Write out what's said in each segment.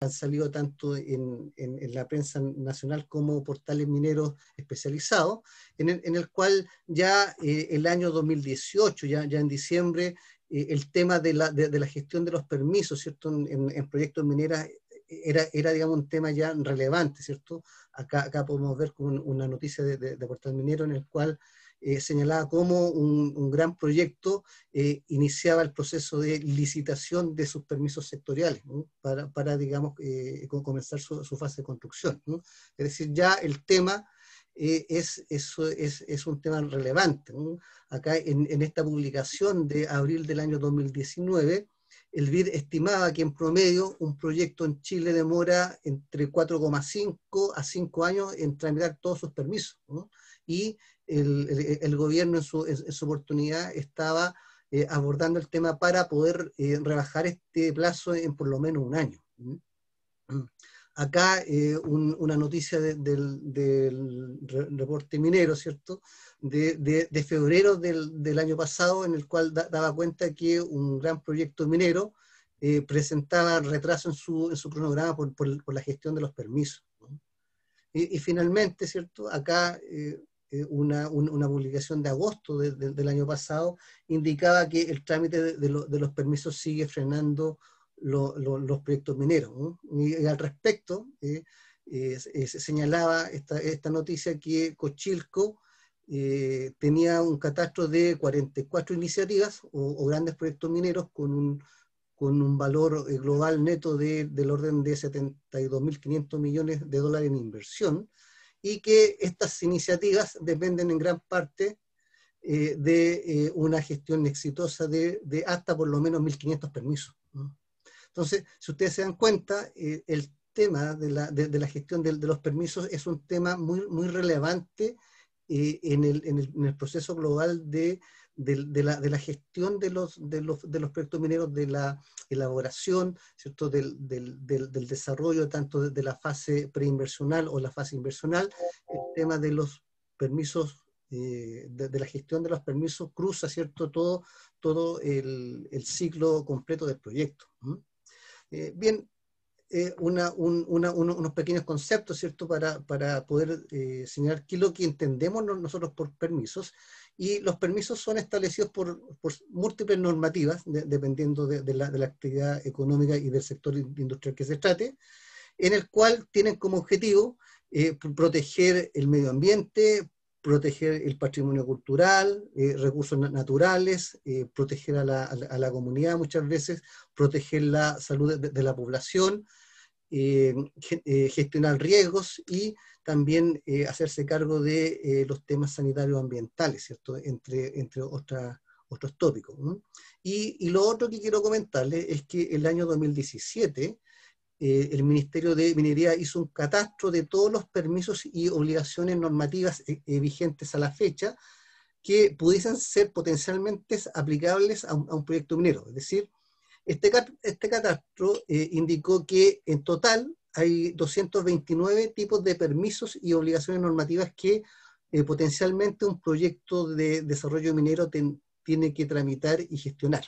han salido tanto en la prensa nacional como portales mineros especializados, en el cual ya el año 2018, ya en diciembre, el tema de la gestión de los permisos, ¿cierto? En proyectos mineros era, digamos, un tema ya relevante, ¿cierto? Acá podemos ver una noticia de Portal Minero en el cual señalaba cómo un gran proyecto iniciaba el proceso de licitación de sus permisos sectoriales, ¿no? para digamos, comenzar su fase de construcción, ¿no? Es decir, ya el tema es un tema relevante, ¿no? Acá en esta publicación de abril del año 2019, el BID estimaba que en promedio un proyecto en Chile demora entre 4,5 a 5 años en tramitar todos sus permisos, ¿no? Y el gobierno en su oportunidad estaba abordando el tema para poder rebajar este plazo en por lo menos un año. Acá una noticia del reporte minero, ¿cierto? De febrero del año pasado, en el cual daba cuenta que un gran proyecto minero presentaba retraso en su cronograma por la gestión de los permisos, ¿no? Y finalmente, ¿cierto? Acá una publicación de agosto del año pasado indicaba que el trámite de los permisos sigue frenando los proyectos mineros, ¿no? Y al respecto, se señalaba esta noticia que Cochilco tenía un catastro de 44 iniciativas o grandes proyectos mineros con un valor global neto del orden de 72.500 millones de dólares en inversión, y que estas iniciativas dependen en gran parte de una gestión exitosa de hasta por lo menos 1.500 permisos, ¿no? Entonces, si ustedes se dan cuenta, el tema de la gestión de los permisos es un tema muy relevante en el proceso global de la gestión de los proyectos mineros, de la elaboración, ¿cierto? Del desarrollo tanto de la fase preinversional o la fase inversional. El tema de los permisos, de la gestión de los permisos cruza, ¿cierto? Todo el ciclo completo del proyecto. Bien, unos pequeños conceptos, ¿cierto? Para poder señalar qué es lo que entendemos nosotros por permisos. Y los permisos son establecidos por múltiples normativas, dependiendo de la actividad económica y del sector industrial que se trate, en el cual tienen como objetivo proteger el medio ambiente, proteger el patrimonio cultural, recursos naturales, proteger a la comunidad muchas veces, proteger la salud de la población, gestionar riesgos y también hacerse cargo de los temas sanitarios ambientales, ¿cierto? Entre otros tópicos, ¿no? Y lo otro que quiero comentarles es que el año 2017 el Ministerio de Minería hizo un catastro de todos los permisos y obligaciones normativas vigentes a la fecha que pudiesen ser potencialmente aplicables a un proyecto minero. Es decir, este catastro indicó que en total hay 229 tipos de permisos y obligaciones normativas que potencialmente un proyecto de desarrollo minero tiene que tramitar y gestionar.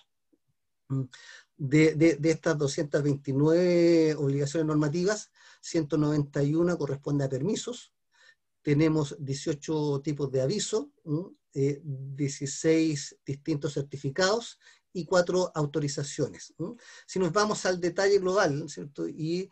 De estas 229 obligaciones normativas, 191 corresponden a permisos, tenemos 18 tipos de aviso, 16 distintos certificados y 4 autorizaciones. Si nos vamos al detalle global, ¿cierto? Y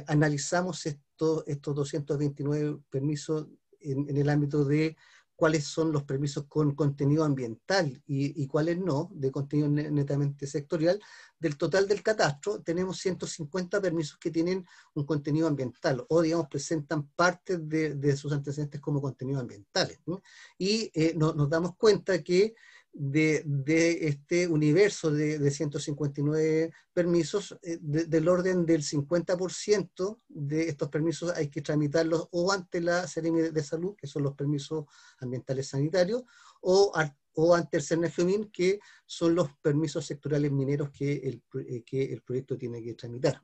analizamos estos 229 permisos en el ámbito de cuáles son los permisos con contenido ambiental y cuáles no, de contenido netamente sectorial, del total del catastro tenemos 150 permisos que tienen un contenido ambiental o, digamos, presentan partes de sus antecedentes como contenidos ambientales, ¿no? Y nos damos cuenta que de este universo de 159 permisos, del orden del 50% de estos permisos hay que tramitarlos o ante la Seremi de Salud, que son los permisos ambientales sanitarios, o ante el CERNEFEMIN, que son los permisos sectoriales mineros que el proyecto tiene que tramitar.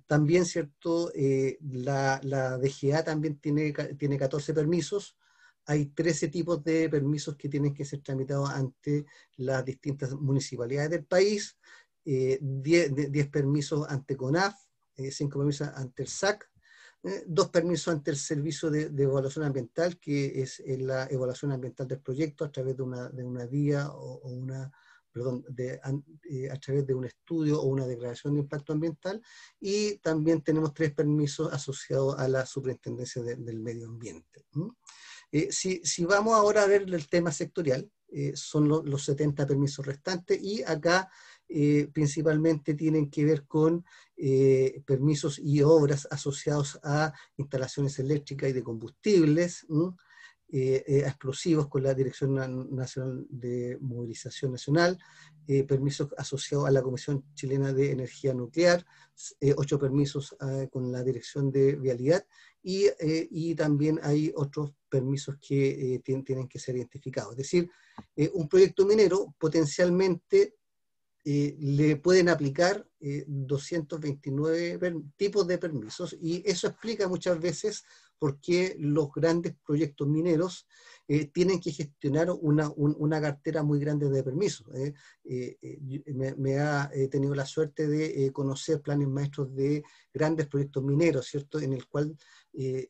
También, ¿cierto? La DGA también tiene 14 permisos. Hay 13 tipos de permisos que tienen que ser tramitados ante las distintas municipalidades del país, 10 permisos ante CONAF, 5 permisos ante el SAC, 2 permisos ante el Servicio de Evaluación Ambiental, que es la evaluación ambiental del proyecto a través de una guía o una, perdón, a través de un estudio o una declaración de impacto ambiental, y también tenemos 3 permisos asociados a la Superintendencia del Medio Ambiente. Si vamos ahora a ver el tema sectorial, son los 70 permisos restantes, y acá principalmente tienen que ver con permisos y obras asociados a instalaciones eléctricas y de combustibles, a explosivos con la Dirección Nacional de Movilización Nacional, permisos asociados a la Comisión Chilena de Energía Nuclear, 8 permisos con la Dirección de Vialidad, y también hay otros permisos que tienen que ser identificados. Es decir, un proyecto minero potencialmente le pueden aplicar 229 tipos de permisos, y eso explica muchas veces por qué los grandes proyectos mineros tienen que gestionar una cartera muy grande de permisos. He tenido la suerte de conocer planes maestros de grandes proyectos mineros, ¿cierto?, en el cual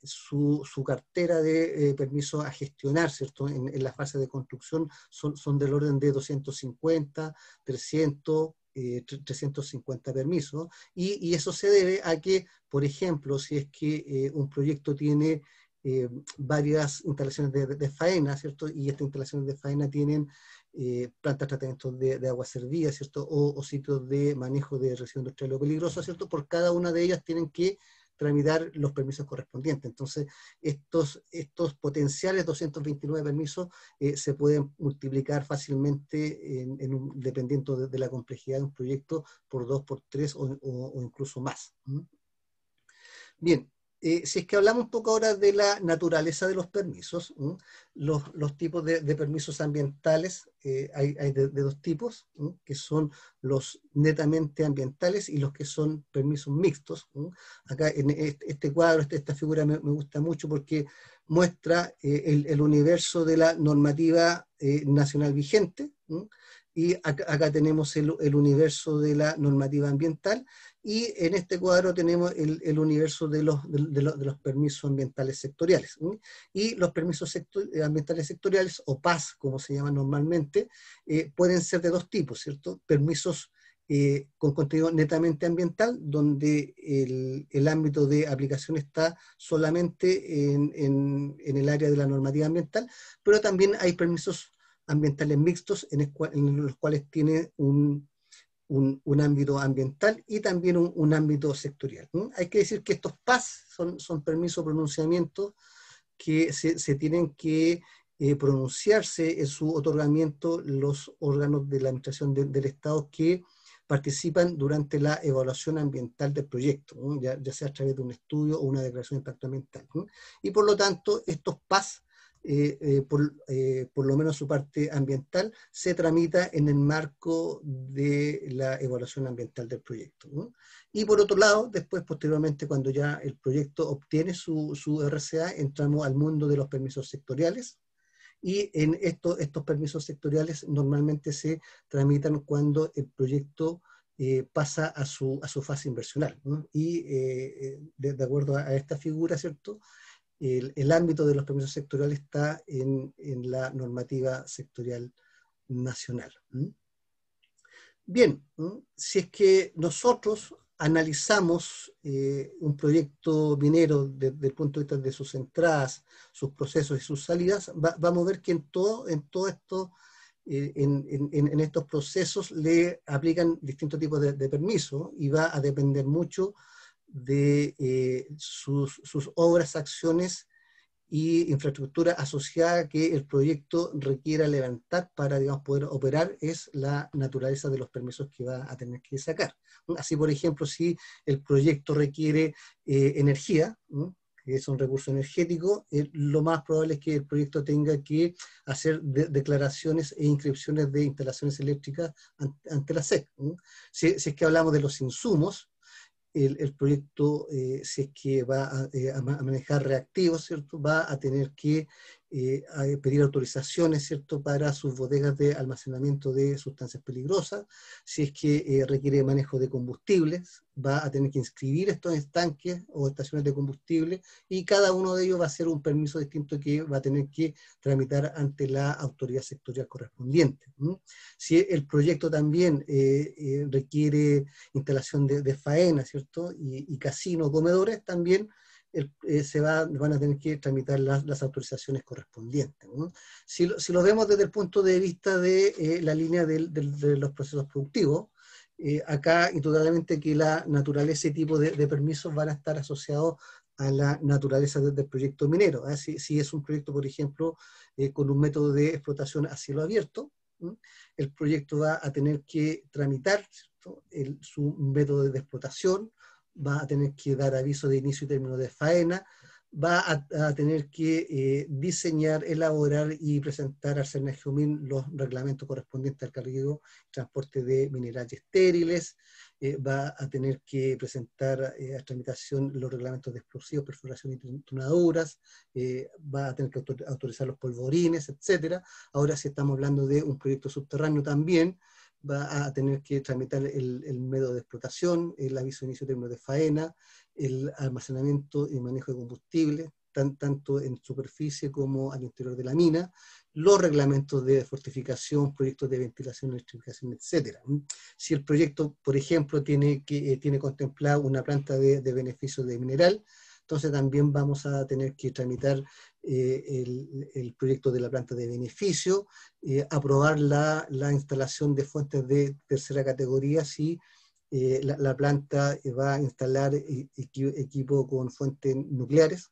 su cartera de permisos a gestionar, ¿cierto?, en la fase de construcción son del orden de 250, 300, 350 permisos, y eso se debe a que, por ejemplo, si es que un proyecto tiene varias instalaciones de faena, ¿cierto?, y estas instalaciones de faena tienen plantas de tratamiento de agua servida, ¿cierto?, o sitios de manejo de residuos industriales peligrosos, ¿cierto?, por cada una de ellas tienen que tramitar los permisos correspondientes. Entonces, estos potenciales 229 permisos se pueden multiplicar fácilmente dependiendo de la complejidad de un proyecto por 2, por 3 o incluso más. Bien, si es que hablamos un poco ahora de la naturaleza de los permisos, los tipos de permisos ambientales, hay de 2 tipos, que son los netamente ambientales y los que son permisos mixtos. Acá en este cuadro, esta figura me gusta mucho porque muestra el universo de la normativa nacional vigente, y acá tenemos el universo de la normativa ambiental, y en este cuadro tenemos el universo de los permisos ambientales sectoriales. Y los permisos ambientales sectoriales, o PAS, como se llaman normalmente, pueden ser de 2 tipos, ¿cierto? Permisos con contenido netamente ambiental, donde el ámbito de aplicación está solamente en el área de la normativa ambiental, pero también hay permisos ambientales mixtos en los cuales tiene un ámbito ambiental y también un ámbito sectorial. Hay que decir que estos PAS son permisos de pronunciamiento que se tienen que pronunciarse en su otorgamiento los órganos de la administración del Estado que participan durante la evaluación ambiental del proyecto, ya sea a través de un estudio o una declaración de impacto ambiental. Y por lo tanto, estos PAS, por lo menos su parte ambiental, se tramita en el marco de la evaluación ambiental del proyecto, ¿no? Y por otro lado, después, posteriormente, cuando ya el proyecto obtiene su RCA, entramos al mundo de los permisos sectoriales, y en estos permisos sectoriales normalmente se tramitan cuando el proyecto pasa a su fase inversional, ¿no? Y de acuerdo a esta figura, ¿cierto?, el ámbito de los permisos sectoriales está en la normativa sectorial nacional. Bien, si es que nosotros analizamos un proyecto minero desde el punto de vista de sus entradas, sus procesos y sus salidas, vamos a ver que en estos procesos le aplican distintos tipos de permisos, y va a depender mucho de sus obras, acciones y infraestructura asociada que el proyecto requiera levantar para, digamos, poder operar. Es la naturaleza de los permisos que va a tener que sacar. Así, por ejemplo, si el proyecto requiere energía, que es un recurso energético, lo más probable es que el proyecto tenga que hacer declaraciones e inscripciones de instalaciones eléctricas ante la SEC. Si es que hablamos de los insumos, el proyecto, si es que va a manejar reactivos, ¿cierto?, va a tener que pedir autorizaciones, ¿cierto?, para sus bodegas de almacenamiento de sustancias peligrosas. Si es que requiere manejo de combustibles, va a tener que inscribir estos estanques o estaciones de combustible, y cada uno de ellos va a ser un permiso distinto que va a tener que tramitar ante la autoridad sectorial correspondiente. Si el proyecto también requiere instalación de faena, ¿cierto?, y casino, comedores, también van a tener que tramitar las autorizaciones correspondientes, ¿no? Si lo vemos desde el punto de vista de la línea de los procesos productivos, acá indudablemente que la naturaleza y tipo de permisos van a estar asociados a la naturaleza del proyecto minero. Si es un proyecto, por ejemplo, con un método de explotación a cielo abierto, el proyecto va a tener que tramitar, ¿cierto?, su método de explotación, va a tener que dar aviso de inicio y término de faena, va a tener que diseñar, elaborar y presentar al CERNAGEOMIN los reglamentos correspondientes al cargueo y transporte de minerales estériles, va a tener que presentar a tramitación los reglamentos de explosivos, perforación y tronaduras, va a tener que autorizar los polvorines, etc. Ahora, si estamos hablando de un proyecto subterráneo también, va a tener que tramitar el método de explotación, el aviso de inicio de término de faena, el almacenamiento y manejo de combustible, tanto en superficie como al interior de la mina, los reglamentos de fortificación, proyectos de ventilación, electrificación, etc. Si el proyecto, por ejemplo, tiene contemplado una planta de beneficio de mineral, entonces también vamos a tener que tramitar el proyecto de la planta de beneficio, aprobar la instalación de fuentes de tercera categoría si la planta va a instalar equipo con fuentes nucleares.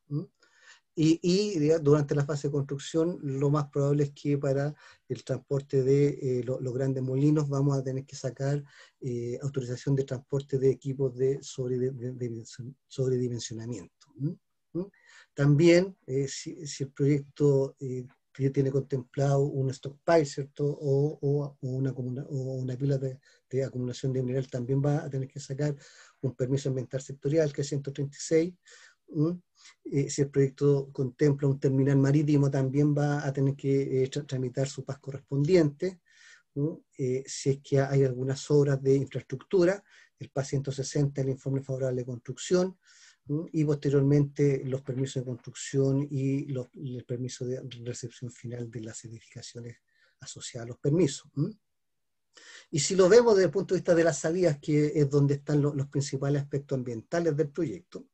Durante la fase de construcción, lo más probable es que para el transporte de los grandes molinos vamos a tener que sacar autorización de transporte de equipos de sobredimensionamiento. También, si el proyecto tiene contemplado un stockpile, ¿cierto?, o una pila de acumulación de mineral, también va a tener que sacar un permiso ambiental sectorial, que es 136. Si el proyecto contempla un terminal marítimo, también va a tener que tramitar su PAS correspondiente. Si es que hay algunas obras de infraestructura, el PAS 160, el informe favorable de construcción, y posteriormente los permisos de construcción y el permiso de recepción final de las edificaciones asociadas a los permisos. Y si lo vemos desde el punto de vista de las salidas, que es donde están los principales aspectos ambientales del proyecto,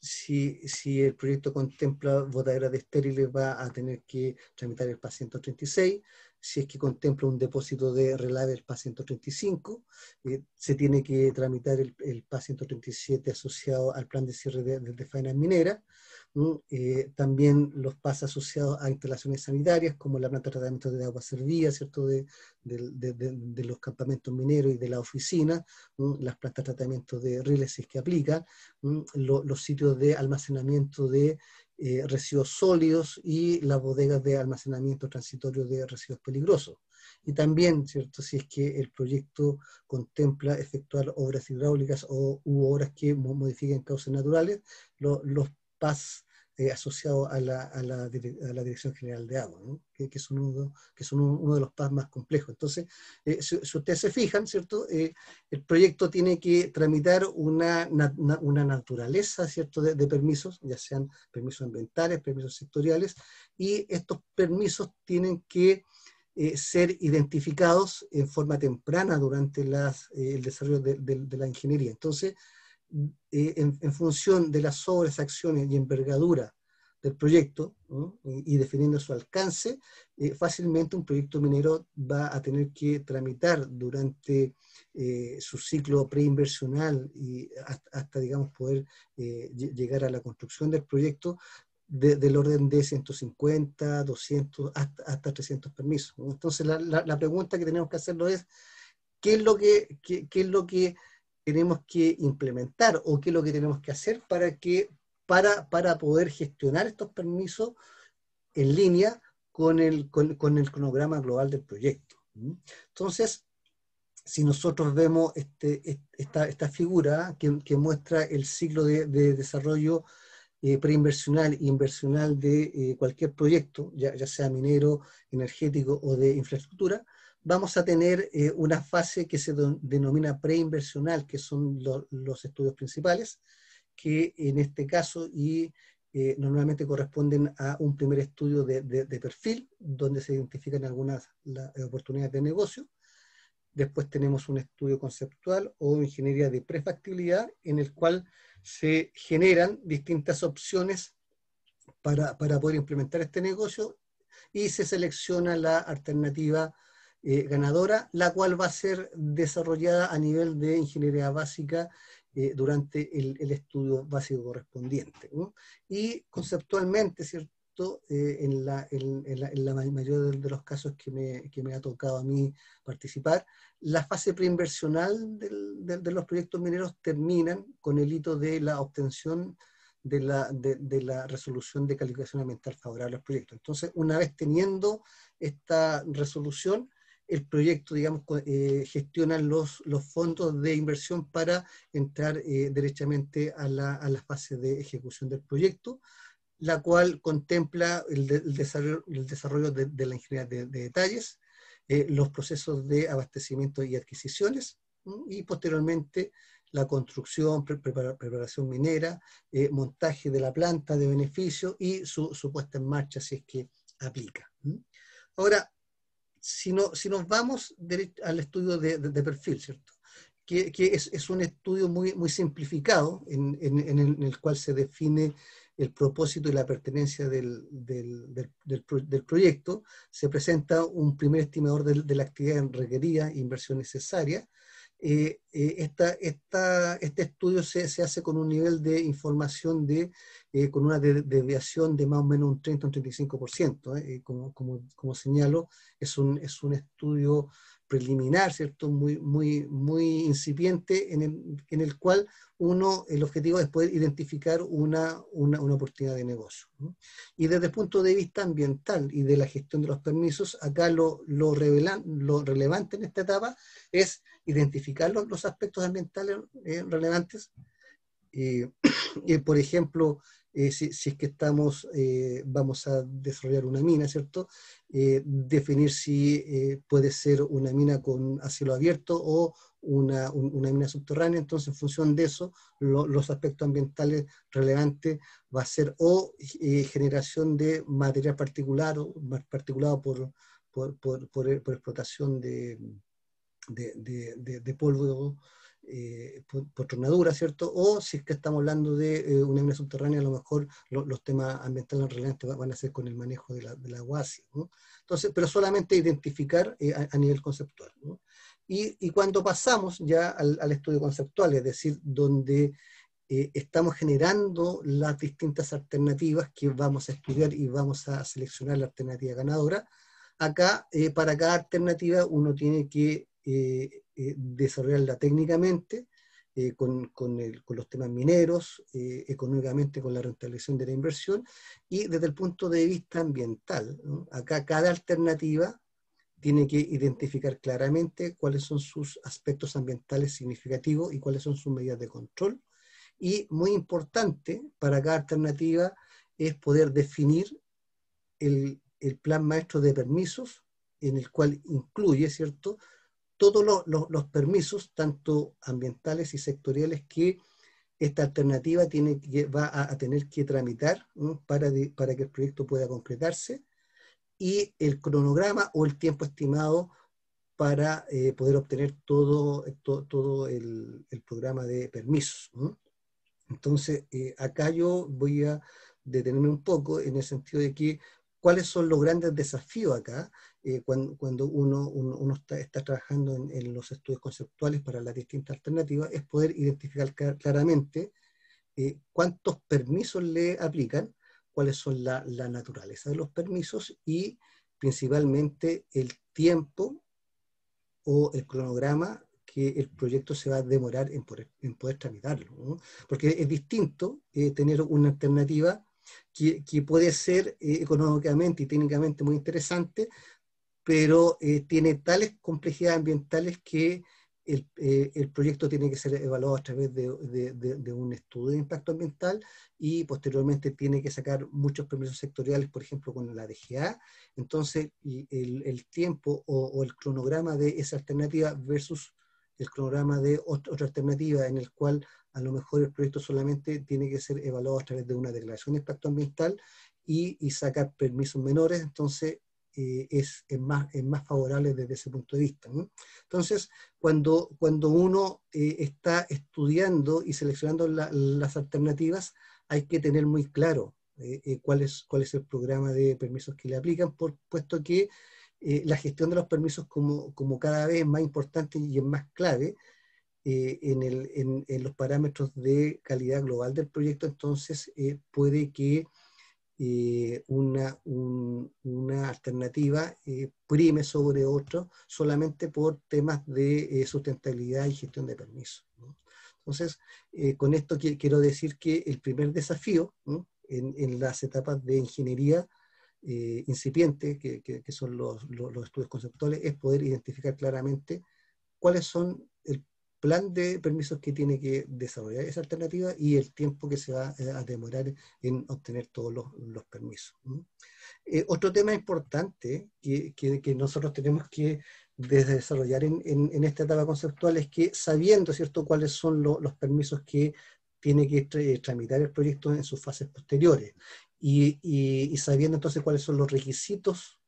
si el proyecto contempla botaderas de estériles, va a tener que tramitar el PAS 136. Si es que contempla un depósito de relave, el PAS 135, se tiene que tramitar el PAS 137 asociado al plan de cierre de faenas mineras. También los PAS asociados a instalaciones sanitarias, como la planta de tratamiento de agua servida, ¿cierto?, de los campamentos mineros y de la oficina, las plantas de tratamiento de riles, si es que aplica, los sitios de almacenamiento de residuos sólidos y las bodegas de almacenamiento transitorio de residuos peligrosos. Y también, ¿cierto?, si es que el proyecto contempla efectuar obras hidráulicas u obras que modifiquen causas naturales, los PAS asociados a la Dirección General de Agua, ¿no?, que son uno de los PAS más complejos. Entonces, si ustedes se fijan, ¿cierto?, el proyecto tiene que tramitar una naturaleza, ¿cierto?, de permisos, ya sean permisos ambientales, permisos sectoriales, y estos permisos tienen que ser identificados en forma temprana durante el desarrollo de la ingeniería. Entonces, en función de las obras, acciones y envergadura del proyecto, ¿no?, y definiendo su alcance, fácilmente un proyecto minero va a tener que tramitar durante su ciclo preinversional y hasta digamos, poder llegar a la construcción del proyecto del orden de 150, 200, hasta 300 permisos, ¿no? Entonces, la pregunta que tenemos que hacerlo es, ¿qué es lo que tenemos que implementar o qué es lo que tenemos que hacer para poder gestionar estos permisos en línea con el cronograma global del proyecto? Entonces, si nosotros vemos esta figura que muestra el ciclo de desarrollo preinversional e inversional de cualquier proyecto, ya sea minero, energético o de infraestructura, vamos a tener una fase que se denomina preinversional, que son los estudios principales, que en este caso normalmente corresponden a un primer estudio de perfil, donde se identifican algunas oportunidades de negocio. Después tenemos un estudio conceptual o ingeniería de prefactibilidad, en el cual se generan distintas opciones para poder implementar este negocio y se selecciona la alternativa ganadora, la cual va a ser desarrollada a nivel de ingeniería básica durante el estudio básico correspondiente, ¿no? Y conceptualmente, ¿cierto? En la mayoría de los casos que me ha tocado a mí participar, la fase preinversional de los proyectos mineros terminan con el hito de la obtención de la resolución de calificación ambiental favorable al proyecto. Entonces, una vez teniendo esta resolución, el proyecto, digamos, gestiona los fondos de inversión para entrar derechamente a la fase de ejecución del proyecto, la cual contempla el desarrollo de la ingeniería de detalles, los procesos de abastecimiento y adquisiciones, y posteriormente la construcción, preparación minera, montaje de la planta de beneficio y su puesta en marcha si es que aplica. Ahora, si nos vamos al estudio de perfil, ¿cierto? Que es un estudio muy simplificado en el cual se define el propósito y la pertenencia del proyecto. Se presenta un primer estimador de la actividad requerida, inversión necesaria. Este estudio se hace con un nivel de información con una desviación de más o menos un 30 o un 35%. Como señalo, es un estudio preliminar, ¿cierto? Muy incipiente, en el cual el objetivo es poder identificar una oportunidad de negocio, ¿no? Y desde el punto de vista ambiental y de la gestión de los permisos, acá lo relevante en esta etapa es identificar los aspectos ambientales relevantes. Por ejemplo, si es que vamos a desarrollar una mina, ¿cierto? Definir si puede ser una mina a cielo abierto o una mina subterránea. Entonces, en función de eso, los aspectos ambientales relevantes va a ser o generación de material particulado por explotación de polvo, por tornadura, ¿cierto? O si es que estamos hablando de una mina subterránea, a lo mejor los temas ambientales relevantes van a ser con el manejo del agua ácida, ¿no? Entonces, pero solamente identificar a nivel conceptual, ¿no? Y cuando pasamos ya al estudio conceptual, es decir, donde estamos generando las distintas alternativas que vamos a estudiar y vamos a seleccionar la alternativa ganadora, acá para cada alternativa uno tiene que desarrollarla técnicamente, con los temas mineros, económicamente con la rentabilización de la inversión, y desde el punto de vista ambiental, ¿no? Acá cada alternativa tiene que identificar claramente cuáles son sus aspectos ambientales significativos y cuáles son sus medidas de control. Y muy importante para cada alternativa es poder definir el plan maestro de permisos, en el cual incluye, ¿cierto?, todos los permisos, tanto ambientales y sectoriales, que esta alternativa va a tener que tramitar, ¿no?, para que el proyecto pueda concretarse, y el cronograma o el tiempo estimado para poder obtener todo el programa de permisos, ¿no? Entonces, acá yo voy a detenerme un poco en el sentido de que cuáles son los grandes desafíos acá, cuando uno está trabajando en los estudios conceptuales para las distintas alternativas, es poder identificar claramente cuántos permisos le aplican, cuáles son la naturaleza de los permisos y principalmente el tiempo o el cronograma que el proyecto se va a demorar en poder tramitarlo, ¿no? Porque es distinto tener una alternativa que puede ser económicamente y técnicamente muy interesante, pero tiene tales complejidades ambientales que el proyecto tiene que ser evaluado a través de un estudio de impacto ambiental y posteriormente tiene que sacar muchos permisos sectoriales, por ejemplo, con la DGA. Entonces, el tiempo o el cronograma de esa alternativa versus el cronograma de otra alternativa en el cual a lo mejor el proyecto solamente tiene que ser evaluado a través de una declaración de impacto ambiental y sacar permisos menores, entonces es más favorable desde ese punto de vista, ¿no? Entonces, cuando uno está estudiando y seleccionando las alternativas, hay que tener muy claro cuál es el programa de permisos que le aplican, puesto que la gestión de los permisos como cada vez es más importante y es más clave en los parámetros de calidad global del proyecto, entonces puede que una alternativa prime sobre otro solamente por temas de sustentabilidad y gestión de permisos, ¿no? Entonces, con esto quiero decir que el primer desafío, ¿no?, en las etapas de ingeniería incipiente, que son los estudios conceptuales, es poder identificar claramente cuáles son el plan de permisos que tiene que desarrollar esa alternativa y el tiempo que se va a demorar en obtener todos los permisos. Otro tema importante que nosotros tenemos que desarrollar en esta etapa conceptual es que, sabiendo, ¿cierto?, cuáles son los permisos que tiene que tramitar el proyecto en sus fases posteriores y sabiendo entonces cuáles son los requisitos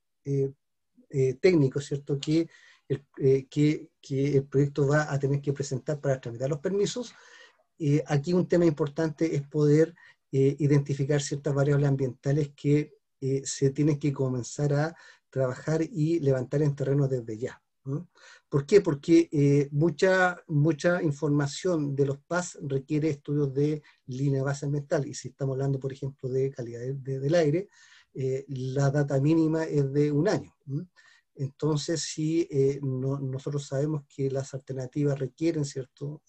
técnicos, ¿cierto?, que el proyecto va a tener que presentar para tramitar los permisos. Aquí un tema importante es poder identificar ciertas variables ambientales que se tienen que comenzar a trabajar y levantar en terreno desde ya, ¿no? ¿Por qué? Porque mucha información de los PAS requiere estudios de línea base ambiental, y si estamos hablando, por ejemplo, de calidad del aire, la data mínima es de un año, ¿no? Entonces, si nosotros sabemos que las alternativas requieren, ¿cierto?,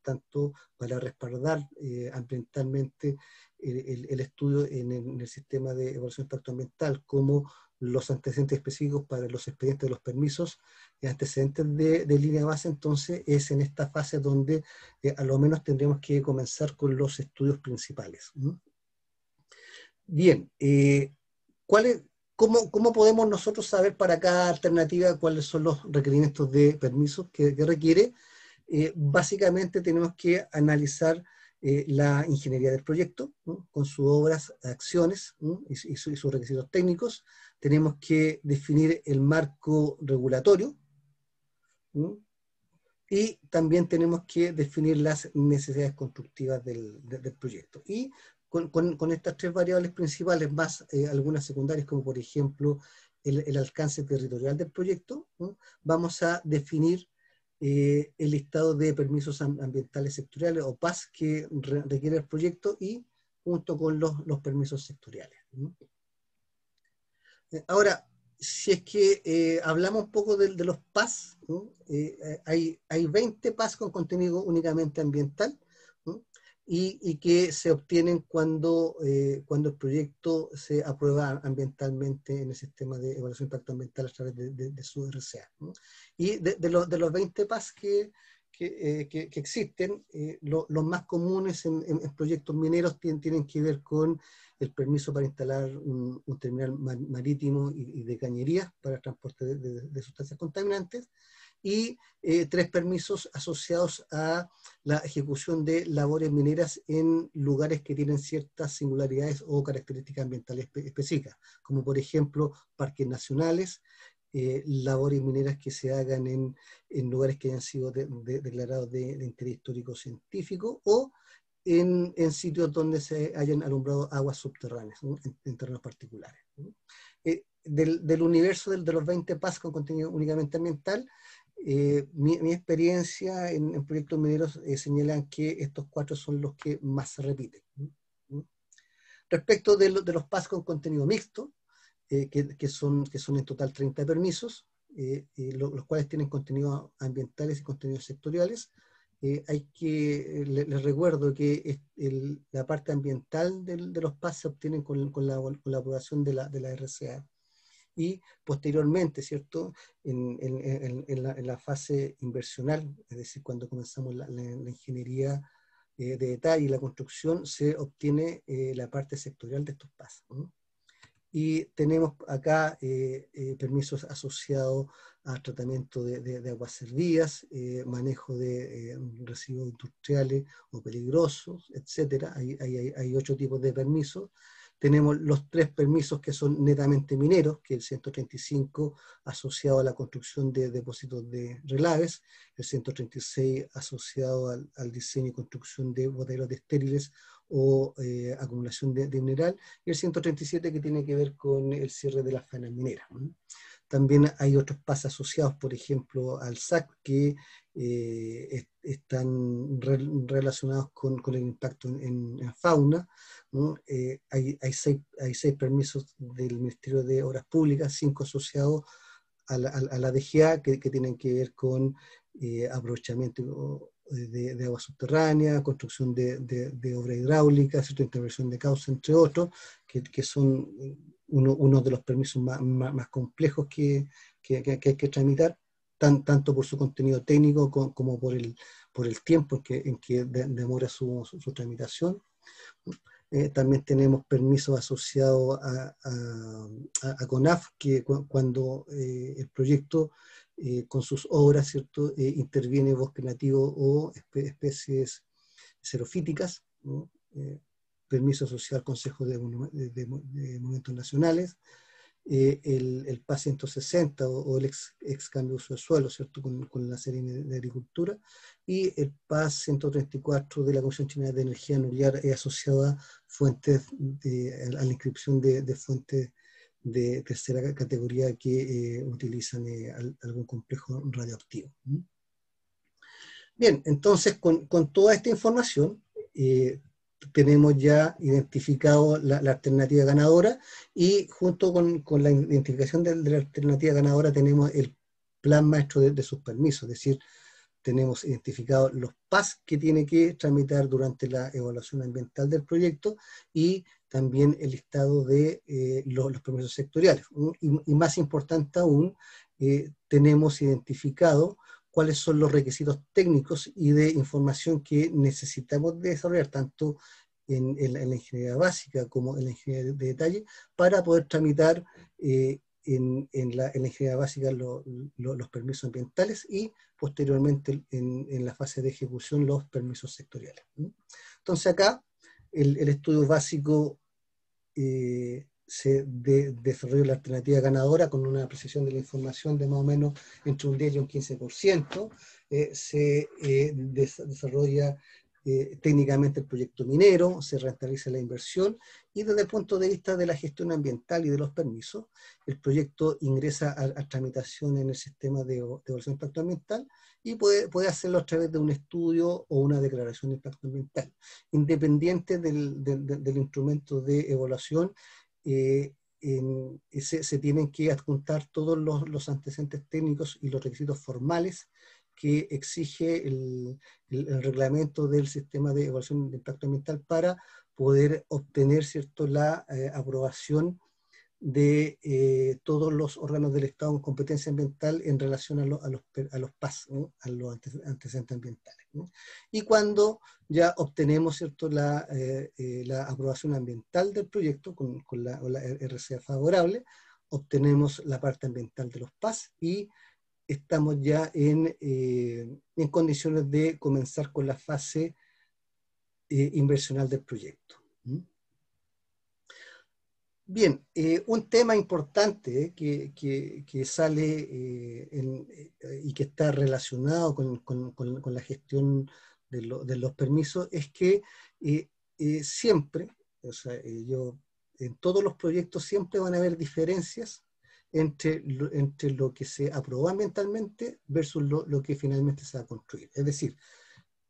tanto para respaldar ambientalmente el estudio en el sistema de evaluación de impacto ambiental, como los antecedentes específicos para los expedientes de los permisos, antecedentes de línea base, entonces es en esta fase donde a lo menos tendremos que comenzar con los estudios principales, ¿no? Bien, ¿cómo podemos nosotros saber para cada alternativa cuáles son los requerimientos de permisos que requiere? Básicamente tenemos que analizar la ingeniería del proyecto, ¿no?, con sus obras, acciones, ¿no?, y sus requisitos técnicos. Tenemos que definir el marco regulatorio, ¿no?, y también tenemos que definir las necesidades constructivas del proyecto. Y con estas tres variables principales, más algunas secundarias, como por ejemplo el alcance territorial del proyecto, ¿no?, vamos a definir el listado de permisos ambientales sectoriales o PAS que requiere el proyecto y junto con los permisos sectoriales, ¿no? Ahora, si es que hablamos un poco de los PAS, ¿no?, hay 20 PAS con contenido únicamente ambiental, ¿no?, y que se obtienen cuando el proyecto se aprueba ambientalmente en el sistema de evaluación de impacto ambiental a través de su RCA, ¿no? Y de los 20 PAS que existen, los más comunes en proyectos mineros tienen que ver con el permiso para instalar un terminal marítimo y de cañerías para el transporte de sustancias contaminantes, y 3 permisos asociados a la ejecución de labores mineras en lugares que tienen ciertas singularidades o características ambientales específicas, como por ejemplo parques nacionales, labores mineras que se hagan en lugares que hayan sido declarados de interés histórico científico, o en sitios donde se hayan alumbrado aguas subterráneas, ¿no?, en terrenos particulares, ¿no? Del universo de los 20 PAS con contenido únicamente ambiental, mi experiencia en proyectos mineros señalan que estos 4 son los que más se repiten, ¿no? Respecto de los PAS con contenido mixto, que son en total 30 permisos, los cuales tienen contenidos ambientales y contenidos sectoriales. Les recuerdo que la parte ambiental de los PAS se obtienen con la aprobación de la RCA, y posteriormente, ¿cierto?, en la fase inversional, es decir, cuando comenzamos la ingeniería de detalle y la construcción, se obtiene la parte sectorial de estos PAS, ¿no? Y tenemos acá permisos asociados a tratamiento de aguas servidas, manejo de residuos industriales o peligrosos, etc. Hay 8 tipos de permisos. Tenemos los 3 permisos que son netamente mineros, que es el 135 asociado a la construcción de depósitos de relaves, el 136 asociado al diseño y construcción de bodegas estériles o acumulación de mineral, y el 137 que tiene que ver con el cierre de las faenas mineras. También hay otros PAS asociados, por ejemplo, al SAC, que están relacionados con el impacto en fauna, ¿no? Hay 6 permisos del Ministerio de Obras Públicas, 5 asociados a la DGA, que tienen que ver con aprovechamiento de agua subterránea, construcción de obra hidráulica, ¿cierto?, intervención de causa, entre otros, que son uno de los permisos más complejos que hay que tramitar, tanto por su contenido técnico como por el tiempo en que demora su tramitación. También tenemos permisos asociados a CONAF, que cuando el proyecto con sus obras, ¿cierto?, interviene bosque nativo o especies xerofíticas, ¿no? Permiso asociado al Consejo de Monumentos Nacionales, el PAS 160 o el ex cambio de uso de suelo, ¿cierto?, con la serie de agricultura, y el PAS 134 de la Comisión Chilena de Energía Nuclear asociado a fuentes, a la inscripción de fuentes de tercera categoría que utilizan algún complejo radioactivo. Bien, entonces con toda esta información tenemos ya identificado la alternativa ganadora, y junto con la identificación de la alternativa ganadora tenemos el plan maestro de sus permisos, es decir, tenemos identificados los PAS que tiene que tramitar durante la evaluación ambiental del proyecto, y también el listado de los permisos sectoriales. Y más importante aún, tenemos identificado cuáles son los requisitos técnicos y de información que necesitamos desarrollar, tanto en la ingeniería básica como en la ingeniería de detalle, para poder tramitar en la ingeniería básica los permisos ambientales, y posteriormente en la fase de ejecución los permisos sectoriales. Entonces acá el estudio básico se desarrolló la alternativa ganadora con una precisión de la información de más o menos entre un 10 y un 15%. Se desarrolla técnicamente el proyecto minero, se rentabiliza la inversión, y desde el punto de vista de la gestión ambiental y de los permisos, el proyecto ingresa a tramitación en el sistema de evaluación de impacto ambiental, y puede hacerlo a través de un estudio o una declaración de impacto ambiental. Independiente del instrumento de evaluación, se tienen que adjuntar todos los antecedentes técnicos y los requisitos formales que exige el reglamento del sistema de evaluación de impacto ambiental para poder obtener, ¿cierto?, la aprobación de todos los órganos del Estado con competencia ambiental en relación a los PAS, ¿no?, a los antecedentes ambientales, ¿no? Y cuando ya obtenemos, ¿cierto?, la aprobación ambiental del proyecto con la RCA favorable, obtenemos la parte ambiental de los PAS, y estamos ya en condiciones de comenzar con la fase inversional del proyecto. Bien, un tema importante que sale y que está relacionado con la gestión de los permisos es que siempre, o sea, en todos los proyectos siempre van a haber diferencias entre lo que se aprobó ambientalmente versus lo que finalmente se va a construir. Es decir,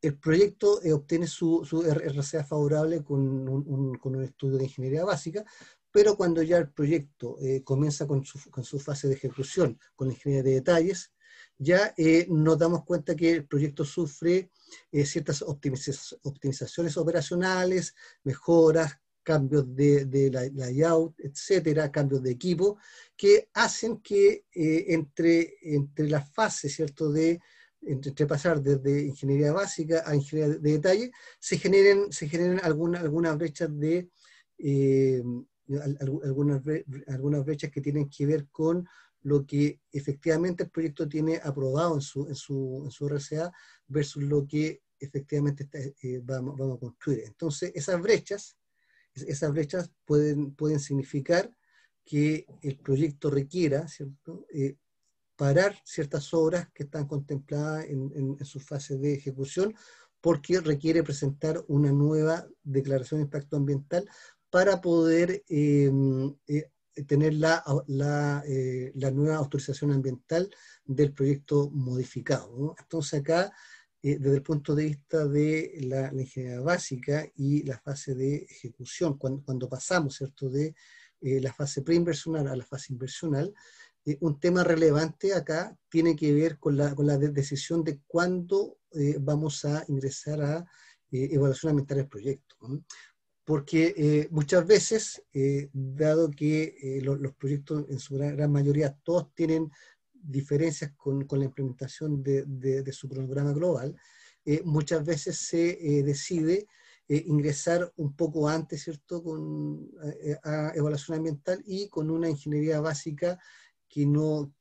el proyecto obtiene su RCA favorable con un estudio de ingeniería básica, pero cuando ya el proyecto comienza con su fase de ejecución, con la ingeniería de detalles, ya nos damos cuenta que el proyecto sufre ciertas optimizaciones operacionales, mejoras, cambios de layout, etcétera, cambios de equipo, que hacen que entre las fases, ¿cierto?, entre pasar desde ingeniería básica a ingeniería de detalle, se generen algunas brechas eh, algunas brechas que tienen que ver con lo que efectivamente el proyecto tiene aprobado en su RCA versus lo que efectivamente vamos a construir. Entonces, esas brechas pueden significar que el proyecto requiera, ¿cierto?, parar ciertas obras que están contempladas en su fase de ejecución, porque requiere presentar una nueva declaración de impacto ambiental para poder tener la nueva autorización ambiental del proyecto modificado, ¿no? Entonces acá, desde el punto de vista de la ingeniería básica y la fase de ejecución, cuando pasamos, ¿cierto?, de la fase preinversional a la fase inversional, un tema relevante acá tiene que ver con la decisión de cuándo vamos a ingresar a evaluación ambiental del proyecto, ¿no? Porque muchas veces, dado que los proyectos en su gran mayoría todos tienen diferencias con la implementación de su programa global, muchas veces se decide ingresar un poco antes, ¿cierto?, a evaluación ambiental y con una ingeniería básica que no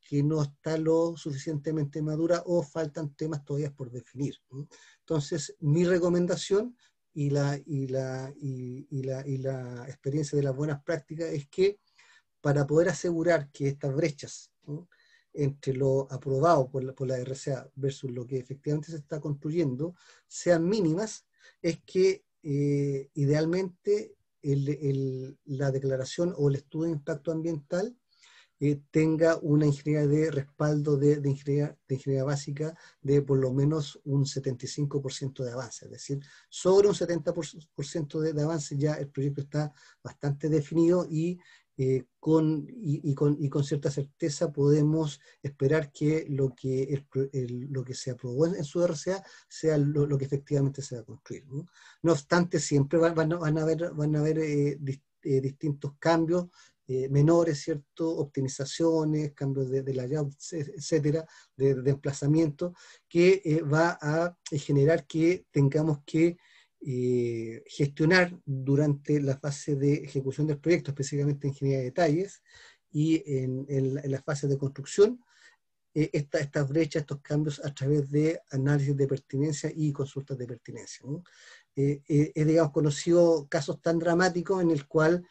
está lo suficientemente madura o faltan temas todavía por definir, ¿no? Entonces, mi recomendación y la experiencia de las buenas prácticas es que para poder asegurar que estas brechas, ¿no?, entre lo aprobado por la RCA versus lo que efectivamente se está construyendo sean mínimas, es que idealmente la declaración o el estudio de impacto ambiental tenga una ingeniería de respaldo de ingeniería básica de por lo menos un 75% de avance. Es decir, sobre un 70% de avance ya el proyecto está bastante definido con cierta certeza podemos esperar que lo que se aprobó en su RCA sea lo que efectivamente se va a construir, ¿no? No obstante, siempre van a haber distintos cambios menores, ¿cierto? Optimizaciones, cambios de layout, etcétera, de emplazamiento, que va a generar que tengamos que gestionar durante la fase de ejecución del proyecto, específicamente en ingeniería de detalles, y en la fase de construcción, estas brechas, estos cambios a través de análisis de pertinencia y consultas de pertinencia, ¿no? He, digamos, conocido casos tan dramáticos en el cual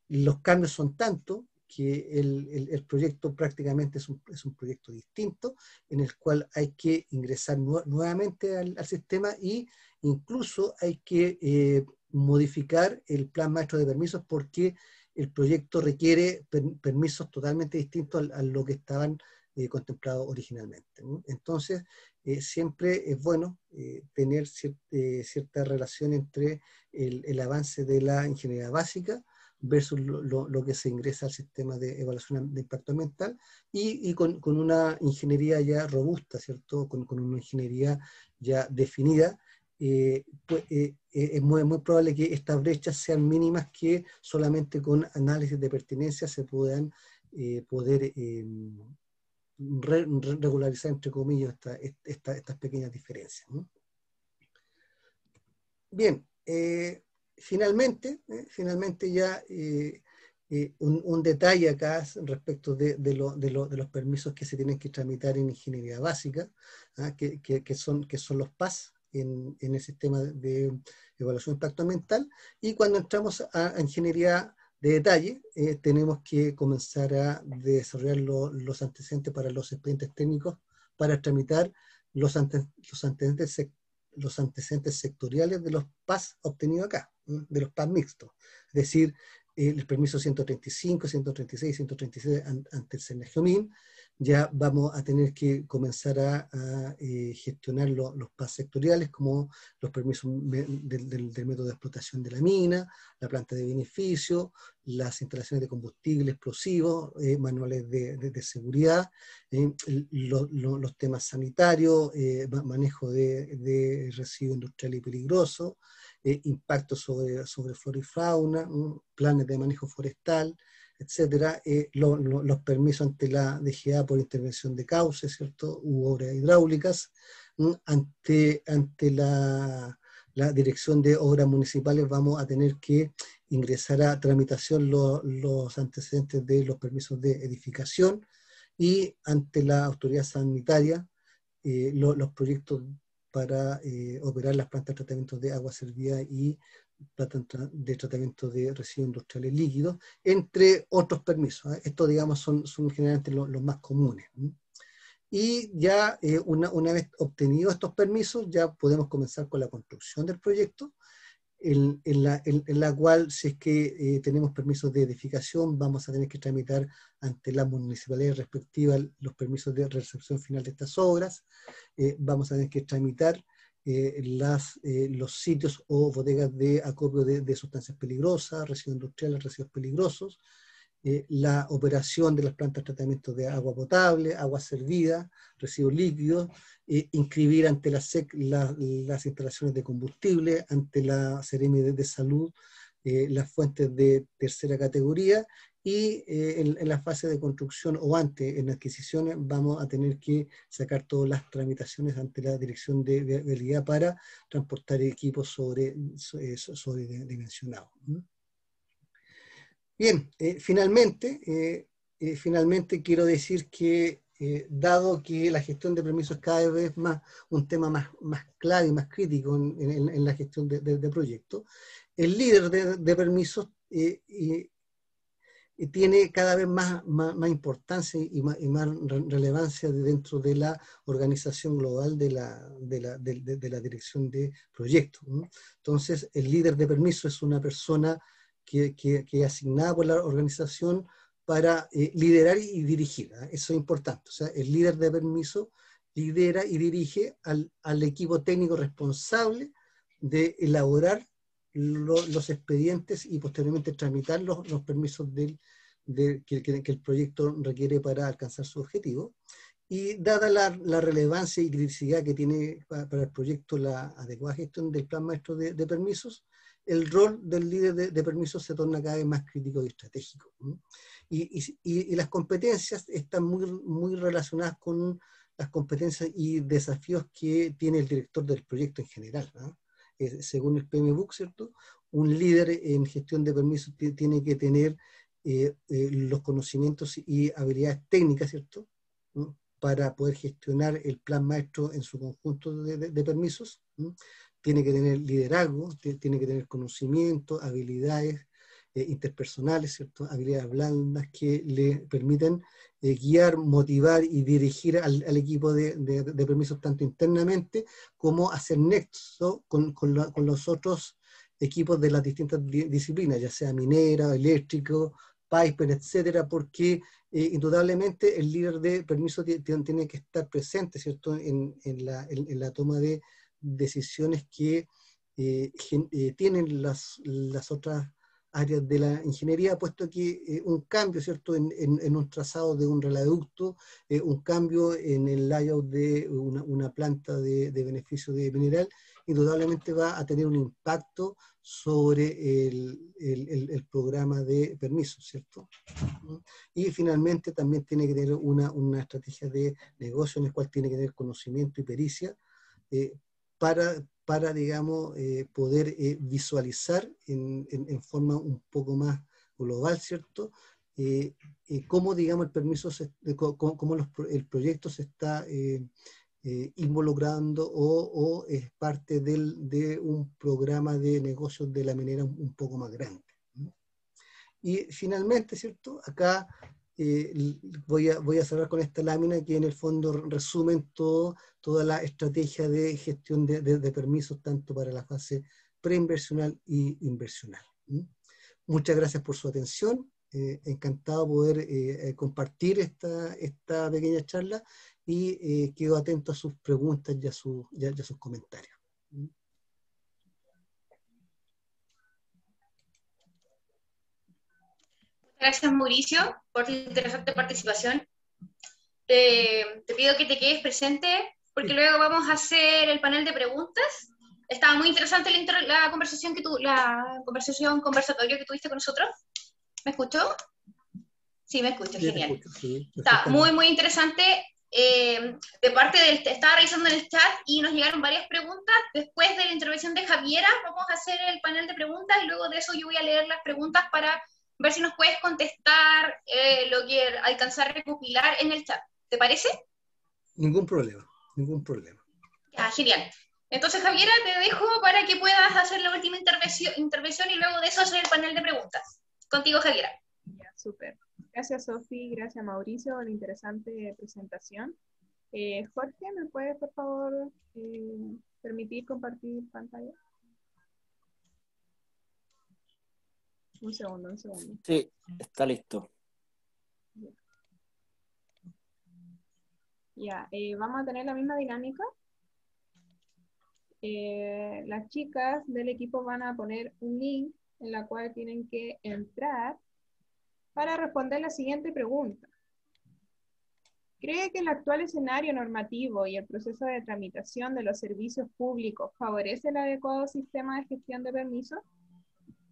los cambios son tantos que el proyecto prácticamente es un proyecto distinto en el cual hay que ingresar nuevamente al sistema e incluso hay que modificar el plan maestro de permisos porque el proyecto requiere permisos totalmente distintos a lo que estaban contemplados originalmente, ¿no? Entonces, siempre es bueno tener cierta relación entre el avance de la ingeniería básica versus lo que se ingresa al sistema de evaluación de impacto ambiental y con una ingeniería ya robusta, ¿cierto? Con una ingeniería ya definida, es muy probable que estas brechas sean mínimas que solamente con análisis de pertinencia se puedan poder regularizar, entre comillas, estas pequeñas diferencias, ¿no? Bien, finalmente ya un detalle acá respecto de los permisos que se tienen que tramitar en ingeniería básica, ¿ah? que son los PAS en el sistema de evaluación de impacto ambiental, y cuando entramos a ingeniería de detalle, tenemos que comenzar a desarrollar los antecedentes para los expedientes técnicos para tramitar los antecedentes sectoriales de los PAS obtenidos acá, de los PAS mixtos. Es decir, el permiso 135, 136, 137 ante el Senagiomin, ya vamos a tener que comenzar a gestionar los PAS sectoriales, como los permisos del método de explotación de la mina, la planta de beneficio, las instalaciones de combustible explosivo, manuales de seguridad, los temas sanitarios, manejo de residuos industriales y peligrosos, impactos sobre flora y fauna, planes de manejo forestal, etcétera, los permisos ante la DGA por intervención de cauces, ¿cierto?, u obras hidráulicas, ante la Dirección de Obras Municipales vamos a tener que ingresar a tramitación los antecedentes de los permisos de edificación, y ante la autoridad sanitaria los proyectos para operar las plantas de tratamiento de agua servida y plantas de tratamiento de residuos industriales líquidos, entre otros permisos. Estos, digamos, son generalmente los más comunes. Y ya una vez obtenidos estos permisos, ya podemos comenzar con la construcción del proyecto, en la cual, si es que tenemos permisos de edificación, vamos a tener que tramitar ante las municipalidades respectivas los permisos de recepción final de estas obras. Vamos a tener que tramitar los sitios o bodegas de acopio de sustancias peligrosas, residuos industriales, residuos peligrosos, la operación de las plantas de tratamiento de agua potable, agua servida, residuos líquidos, inscribir ante la SEC las instalaciones de combustible, ante la Seremi de Salud, las fuentes de tercera categoría, y en la fase de construcción o antes, en adquisiciones, vamos a tener que sacar todas las tramitaciones ante la Dirección de Vialidad para transportar equipos sobredimensionados. Bien, finalmente quiero decir que dado que la gestión de permisos es cada vez más un tema más clave y más crítico en la gestión de proyectos, el líder de permisos tiene cada vez más importancia y más relevancia dentro de la organización global de la dirección de proyectos, ¿no? Entonces, el líder de permisos es una persona que es asignada por la organización para liderar y dirigir, ¿eh? Eso es importante. O sea, el líder de permiso lidera y dirige al equipo técnico responsable de elaborar los expedientes y posteriormente tramitar los permisos que el proyecto requiere para alcanzar su objetivo. Y dada la relevancia y criticidad que tiene para el proyecto la adecuada gestión del plan maestro de permisos, el rol del líder de permisos se torna cada vez más crítico y estratégico. Y las competencias están muy relacionadas con las competencias y desafíos que tiene el director del proyecto en general, ¿no? Según el PMBOK, ¿cierto?, un líder en gestión de permisos tiene que tener los conocimientos y habilidades técnicas, ¿cierto?, ¿no?, para poder gestionar el plan maestro en su conjunto de permisos, ¿no? Tiene que tener liderazgo, tiene que tener conocimiento, habilidades interpersonales, ¿cierto?, habilidades blandas que le permiten guiar, motivar y dirigir al equipo de permisos tanto internamente como hacer nexo con los otros equipos de las distintas disciplinas, ya sea minera, eléctrico, piper, etcétera, porque indudablemente el líder de permisos tiene que estar presente, ¿cierto?, en la toma de decisiones que tienen las otras áreas de la ingeniería, puesto que un cambio, ¿cierto?, en un trazado de un reladucto, un cambio en el layout de una planta de beneficio de mineral, indudablemente va a tener un impacto sobre el programa de permisos, ¿cierto? Y finalmente también tiene que tener una estrategia de negocio en el cual tiene que tener conocimiento y pericia para digamos, poder visualizar en forma un poco más global, ¿cierto?, cómo, digamos, cómo el proyecto se está involucrando o es parte de un programa de negocios de la minera un poco más grande. Y finalmente, ¿cierto?, acá voy a cerrar con esta lámina que en el fondo resumen toda la estrategia de gestión de permisos, tanto para la fase preinversional y inversional. Muchas gracias por su atención. Encantado poder compartir esta pequeña charla y quedo atento a sus preguntas y a sus comentarios. Gracias, Mauricio, por tu interesante participación. Te pido que te quedes presente porque luego vamos a hacer el panel de preguntas Estaba muy interesante la conversación conversatorio que tuviste con nosotros. ¿Me escuchó? Sí, me escucho, Sí, te genial. escucho, sí, Está muy, perfectamente. muy interesante. De parte estaba revisando en el chat y nos llegaron varias preguntas. Después de la intervención de Javiera, vamos a hacer el panel de preguntas y luego de eso yo voy a leer las preguntas para ver si nos puedes contestar lo que alcanzar a recopilar en el chat. ¿Te parece? Ningún problema, ningún problema. Ya, genial. Entonces, Javiera, te dejo para que puedas hacer la última intervención y luego de eso hacer el panel de preguntas. Contigo, Javiera. Ya, súper. Gracias, Sofi. Gracias, Mauricio, por la interesante presentación. Jorge, ¿me puedes, por favor, permitir compartir pantalla? Un segundo, un segundo. Sí, está listo. Ya, vamos a tener la misma dinámica. Las chicas del equipo van a poner un link en la cual tienen que entrar para responder la siguiente pregunta. ¿Cree que el actual escenario normativo y el proceso de tramitación de los servicios públicos favorece el adecuado sistema de gestión de permisos?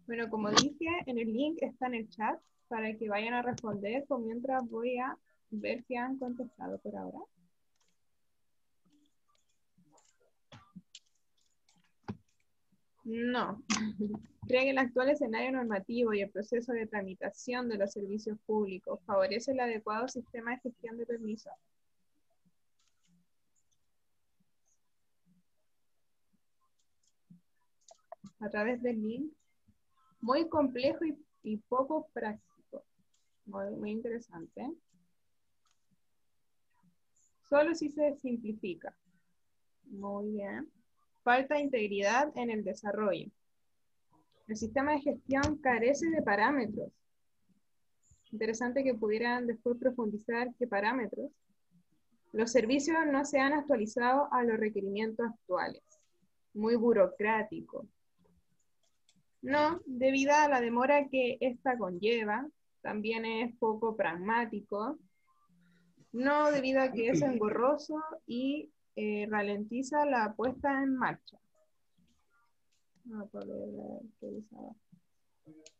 Bueno, como dije, en el link está en el chat para que vayan a responder, por mientras voy a ver si han contestado por ahora. No. ¿Cree que el actual escenario normativo y el proceso de tramitación de los servicios públicos favorece el adecuado sistema de gestión de permisos? A través del link. Muy complejo y poco práctico. Muy interesante. Solo si se simplifica. Muy bien. Falta integridad en el desarrollo. El sistema de gestión carece de parámetros. Interesante que pudieran después profundizar qué parámetros. Los servicios no se han actualizado a los requerimientos actuales. Muy burocrático. No, debido a la demora que esta conlleva, también es poco pragmático. No, debido a que es engorroso y ralentiza la puesta en marcha.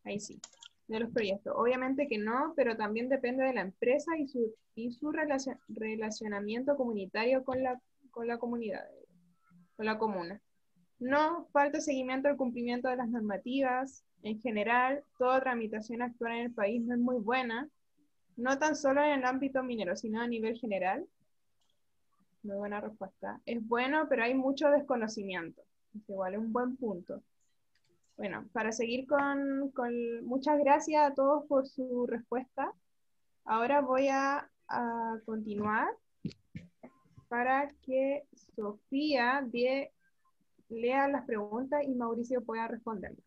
Ahí sí, de los proyectos. Obviamente que no, pero también depende de la empresa y su relacionamiento comunitario con la comunidad, con la comuna. No, falta seguimiento al cumplimiento de las normativas. En general, toda tramitación actual en el país no es muy buena, no tan solo en el ámbito minero, sino a nivel general. Muy buena respuesta. Es bueno, pero hay mucho desconocimiento. Es igual, es un buen punto. Bueno, para seguir muchas gracias a todos por su respuesta. Ahora voy a continuar para que Sofía lea las preguntas y Mauricio pueda responderlas.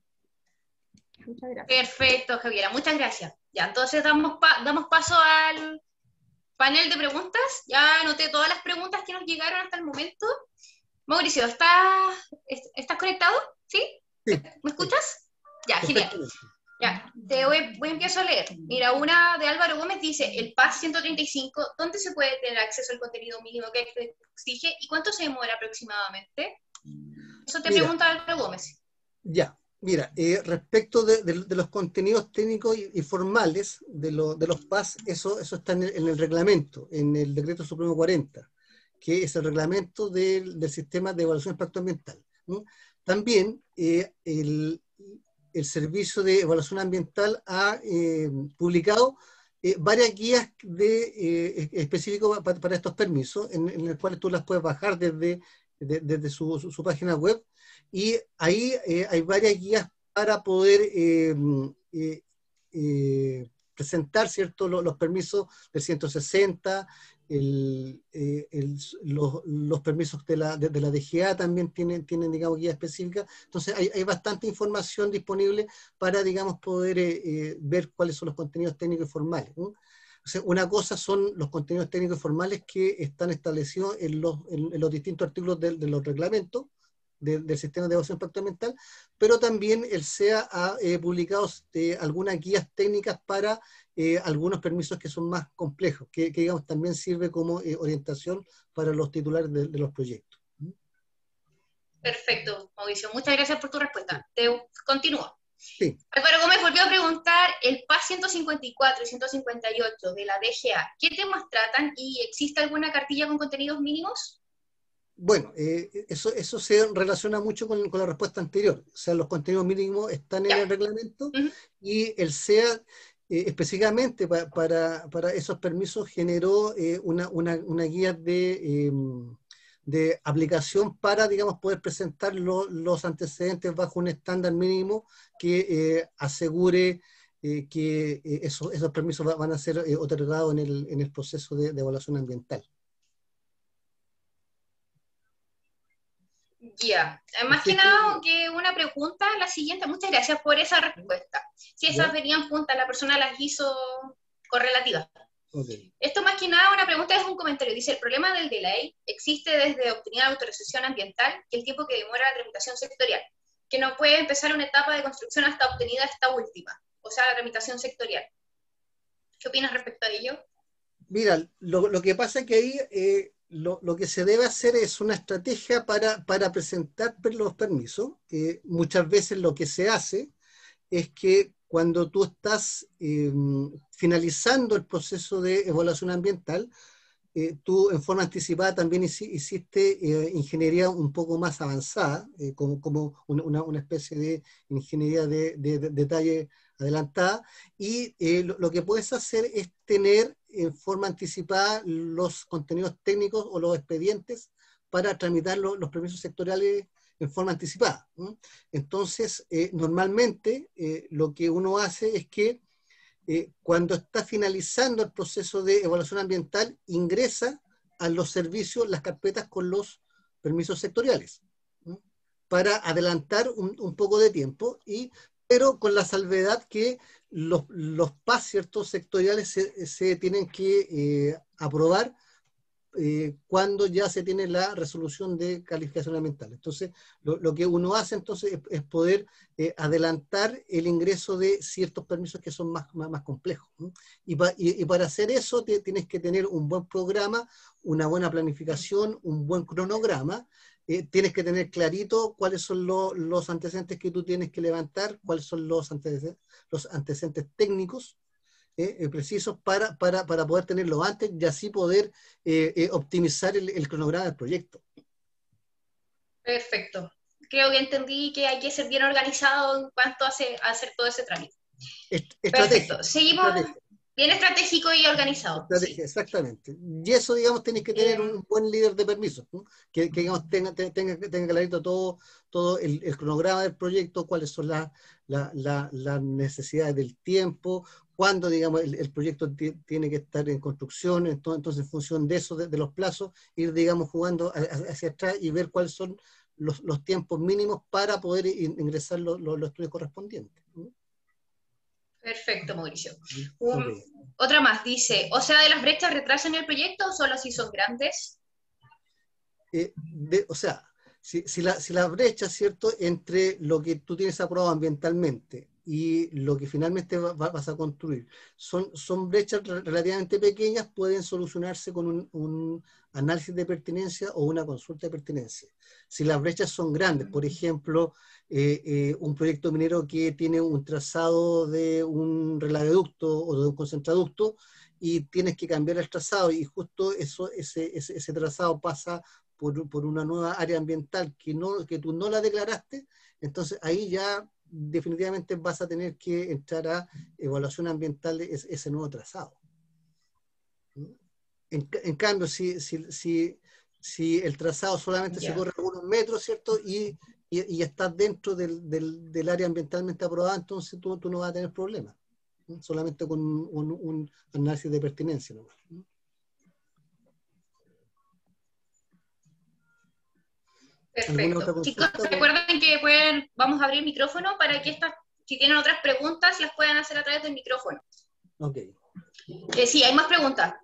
Muchas gracias. Perfecto, Javiera, muchas gracias. Ya, entonces damos paso al panel de preguntas. Ya anoté todas las preguntas que nos llegaron hasta el momento. Mauricio, ¿estás conectado? ¿Sí? Sí. ¿Me escuchas? Ya, genial. Ya, voy a empezar a leer. Mira, una de Álvaro Gómez dice, el PAS 135, ¿dónde se puede tener acceso al contenido mínimo que exige y cuánto se demora aproximadamente? Eso te pregunta Álvaro Gómez. Ya, mira, respecto de los contenidos técnicos y formales de los PAS, eso está en el reglamento, en el Decreto Supremo 40, que es el reglamento del sistema de evaluación de impacto ambiental. También el Servicio de Evaluación Ambiental ha publicado varias guías específicas para estos permisos, en las cuales tú las puedes bajar desde su página web, y ahí hay varias guías para poder presentar, ¿cierto?, los permisos del 160, los permisos de la DGA también tienen, digamos, guías específicas. Entonces hay bastante información disponible para, digamos, poder ver cuáles son los contenidos técnicos y formales, ¿no? O sea, una cosa son los contenidos técnicos y formales que están establecidos en los distintos artículos de los reglamentos del sistema de evaluación de impacto ambiental, pero también el SEA ha publicado algunas guías técnicas para algunos permisos que son más complejos, que digamos también sirve como orientación para los titulares de los proyectos. Perfecto, Mauricio. Muchas gracias por tu respuesta. Te continúo. Sí. Álvaro Gómez volvió a preguntar, el PAS 154 y 158 de la DGA, ¿qué temas tratan y existe alguna cartilla con contenidos mínimos? Bueno, eso se relaciona mucho con la respuesta anterior. O sea, los contenidos mínimos están en el reglamento y el SEA específicamente para esos permisos generó una guía de aplicación para, digamos, poder presentar los antecedentes bajo un estándar mínimo que asegure que esos permisos van a ser otorgados en el proceso de evaluación ambiental. Ya, más que nada que una pregunta, la siguiente, muchas gracias por esa respuesta. Si esas venían juntas, la persona las hizo correlativas. Okay. Esto más que nada una pregunta es un comentario. Dice, el problema del delay existe desde obtener autorización ambiental y el tiempo que demora la tramitación sectorial, que no puede empezar una etapa de construcción hasta obtenida esta última, o sea, la tramitación sectorial. ¿Qué opinas respecto a ello? Mira, lo que pasa es que ahí lo que se debe hacer es una estrategia para presentar los permisos. Muchas veces lo que se hace es que cuando tú estás finalizando el proceso de evaluación ambiental, tú en forma anticipada también hiciste ingeniería un poco más avanzada, como una especie de ingeniería de detalle adelantada, y lo que puedes hacer es tener en forma anticipada los contenidos técnicos o los expedientes para tramitar los permisos sectoriales en forma anticipada, ¿no? Entonces, normalmente lo que uno hace es que cuando está finalizando el proceso de evaluación ambiental, ingresa a los servicios las carpetas con los permisos sectoriales, ¿no? Para adelantar un poco de tiempo, pero con la salvedad que los PAS, ciertos sectoriales, se tienen que aprobar cuando ya se tiene la resolución de calificación ambiental. Entonces, lo que uno hace entonces es poder adelantar el ingreso de ciertos permisos que son más complejos, ¿no? Y para hacer eso tienes que tener un buen programa, una buena planificación, un buen cronograma, tienes que tener clarito cuáles son los antecedentes que tú tienes que levantar, cuáles son los antecedentes técnicos, precisos para poder tenerlo antes y así poder optimizar el cronograma del proyecto. Perfecto. Creo que entendí que hay que ser bien organizado en cuanto a hacer todo ese trámite. Perfecto. Seguimos bien estratégico y organizado. Estrategia, sí. Exactamente. Y eso, digamos, tenés que tener un buen líder de permisos, ¿no? Que digamos, tenga clarito todo el cronograma del proyecto, cuáles son las necesidades del tiempo, cuándo, digamos, el proyecto tiene que estar en construcción, entonces en función de eso, de los plazos, ir, digamos, jugando hacia atrás y ver cuáles son los tiempos mínimos para poder ingresar los estudios correspondientes, ¿no? Perfecto, Mauricio. Okay. Otra más, dice, o sea, ¿de las brechas retrasan el proyecto o solo si son grandes? O sea, si la brecha, ¿cierto?, entre lo que tú tienes aprobado ambientalmente y lo que finalmente vas a construir, son brechas relativamente pequeñas, pueden solucionarse con un análisis de pertinencia o una consulta de pertinencia. Si las brechas son grandes, por ejemplo, un proyecto minero que tiene un trazado de un relaveducto o de un concentraducto y tienes que cambiar el trazado y justo ese trazado pasa por una nueva área ambiental que tú no la declaraste, entonces ahí ya definitivamente vas a tener que entrar a evaluación ambiental de ese nuevo trazado. En cambio, si el trazado solamente se corre por 1 metro, ¿cierto? Y estás dentro del área ambientalmente aprobada, entonces tú no vas a tener problemas, ¿no? Solamente con un análisis de pertinencia, ¿no? Perfecto. Chicos, recuerden que vamos a abrir el micrófono para que si tienen otras preguntas, las puedan hacer a través del micrófono. Ok. Sí, hay más preguntas.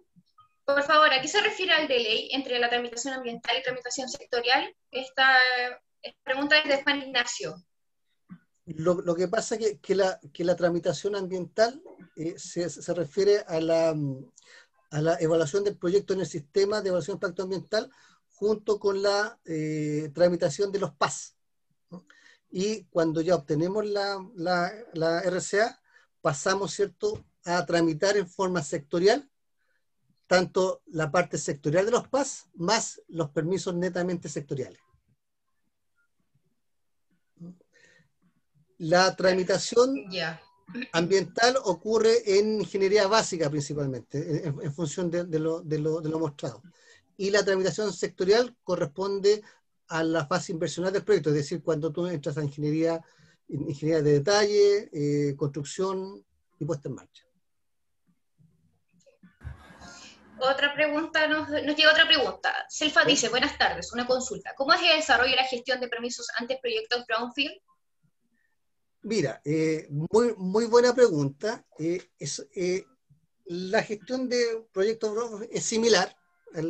Por favor, ¿a qué se refiere el delay entre la tramitación ambiental y tramitación sectorial? Esta pregunta es de Juan Ignacio. Lo que pasa es que la tramitación ambiental se refiere a la evaluación del proyecto en el sistema de evaluación de impacto ambiental junto con la tramitación de los PAS, ¿no? Y cuando ya obtenemos la RCA, pasamos, ¿cierto?, a tramitar en forma sectorial, tanto la parte sectorial de los PAS, más los permisos netamente sectoriales. La tramitación ambiental ocurre en ingeniería básica principalmente, en función de lo mostrado. Y la tramitación sectorial corresponde a la fase inversional del proyecto, es decir, cuando tú entras a ingeniería de detalle, construcción y puesta en marcha. Otra pregunta, nos llega otra pregunta. Selfa dice, buenas tardes, una consulta. ¿Cómo es el desarrollo y la gestión de permisos ante proyectos brownfield? Mira, muy buena pregunta. La gestión de proyectos brownfield es similar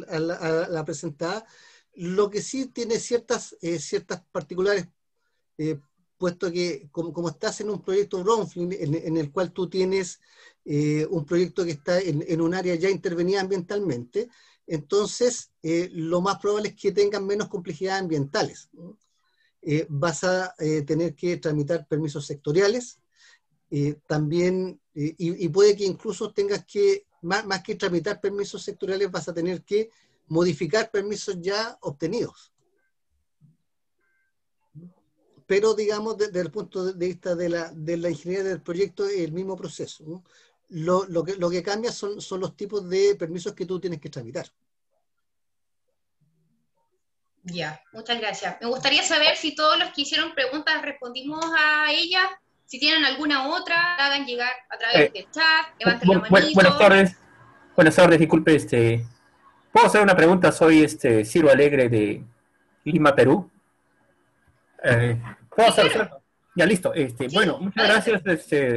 a la presentada. Lo que sí tiene ciertas particulares, puesto que como estás en un proyecto brownfield en el cual tú tienes un proyecto que está en un área ya intervenida ambientalmente, entonces lo más probable es que tengan menos complejidades ambientales, ¿no? Vas a tener que tramitar permisos sectoriales, también, y puede que incluso tengas que, más que tramitar permisos sectoriales, vas a tener que modificar permisos ya obtenidos. Pero, digamos, desde el punto de vista de la ingeniería del proyecto, es el mismo proceso, ¿no? Lo que cambia son los tipos de permisos que tú tienes que tramitar. Ya, muchas gracias. Me gustaría saber si todos los que hicieron preguntas respondimos a ellas. Si tienen alguna otra, la hagan llegar a través del chat, levanten la manito. Buenas tardes, disculpe, ¿puedo hacer una pregunta? Soy Ciro Alegre de Lima, Perú. ¿Puedo hacer? Ya, listo. Sí, bueno, muchas gracias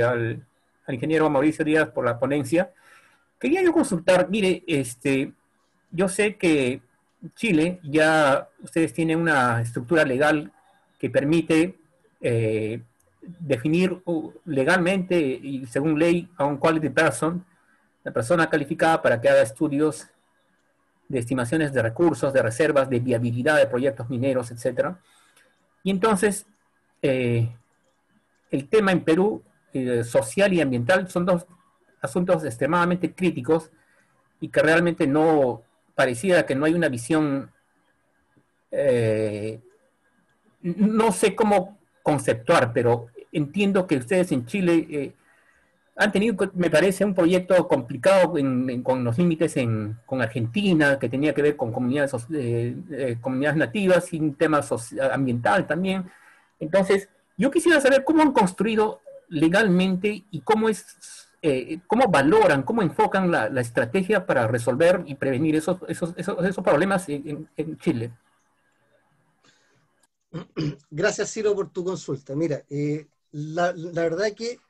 al ingeniero Mauricio Díaz por la ponencia. Quería yo consultar, mire, yo sé que Chile ya ustedes tienen una estructura legal que permite definir legalmente y según ley a un quality person, la persona calificada para que haga estudios de estimaciones de recursos, de reservas, de viabilidad de proyectos mineros, etc. Y entonces, el tema en Perú, social y ambiental, son dos asuntos extremadamente críticos y que realmente no pareciera que no hay una visión, no sé cómo conceptuar, pero entiendo que ustedes en Chile han tenido, me parece, un proyecto complicado con los límites con Argentina, que tenía que ver con comunidades nativas y un tema ambiental también. Entonces, yo quisiera saber cómo han construido legalmente y cómo valoran, cómo enfocan la estrategia para resolver y prevenir esos problemas en Chile. Gracias, Ciro, por tu consulta. Mira, la verdad que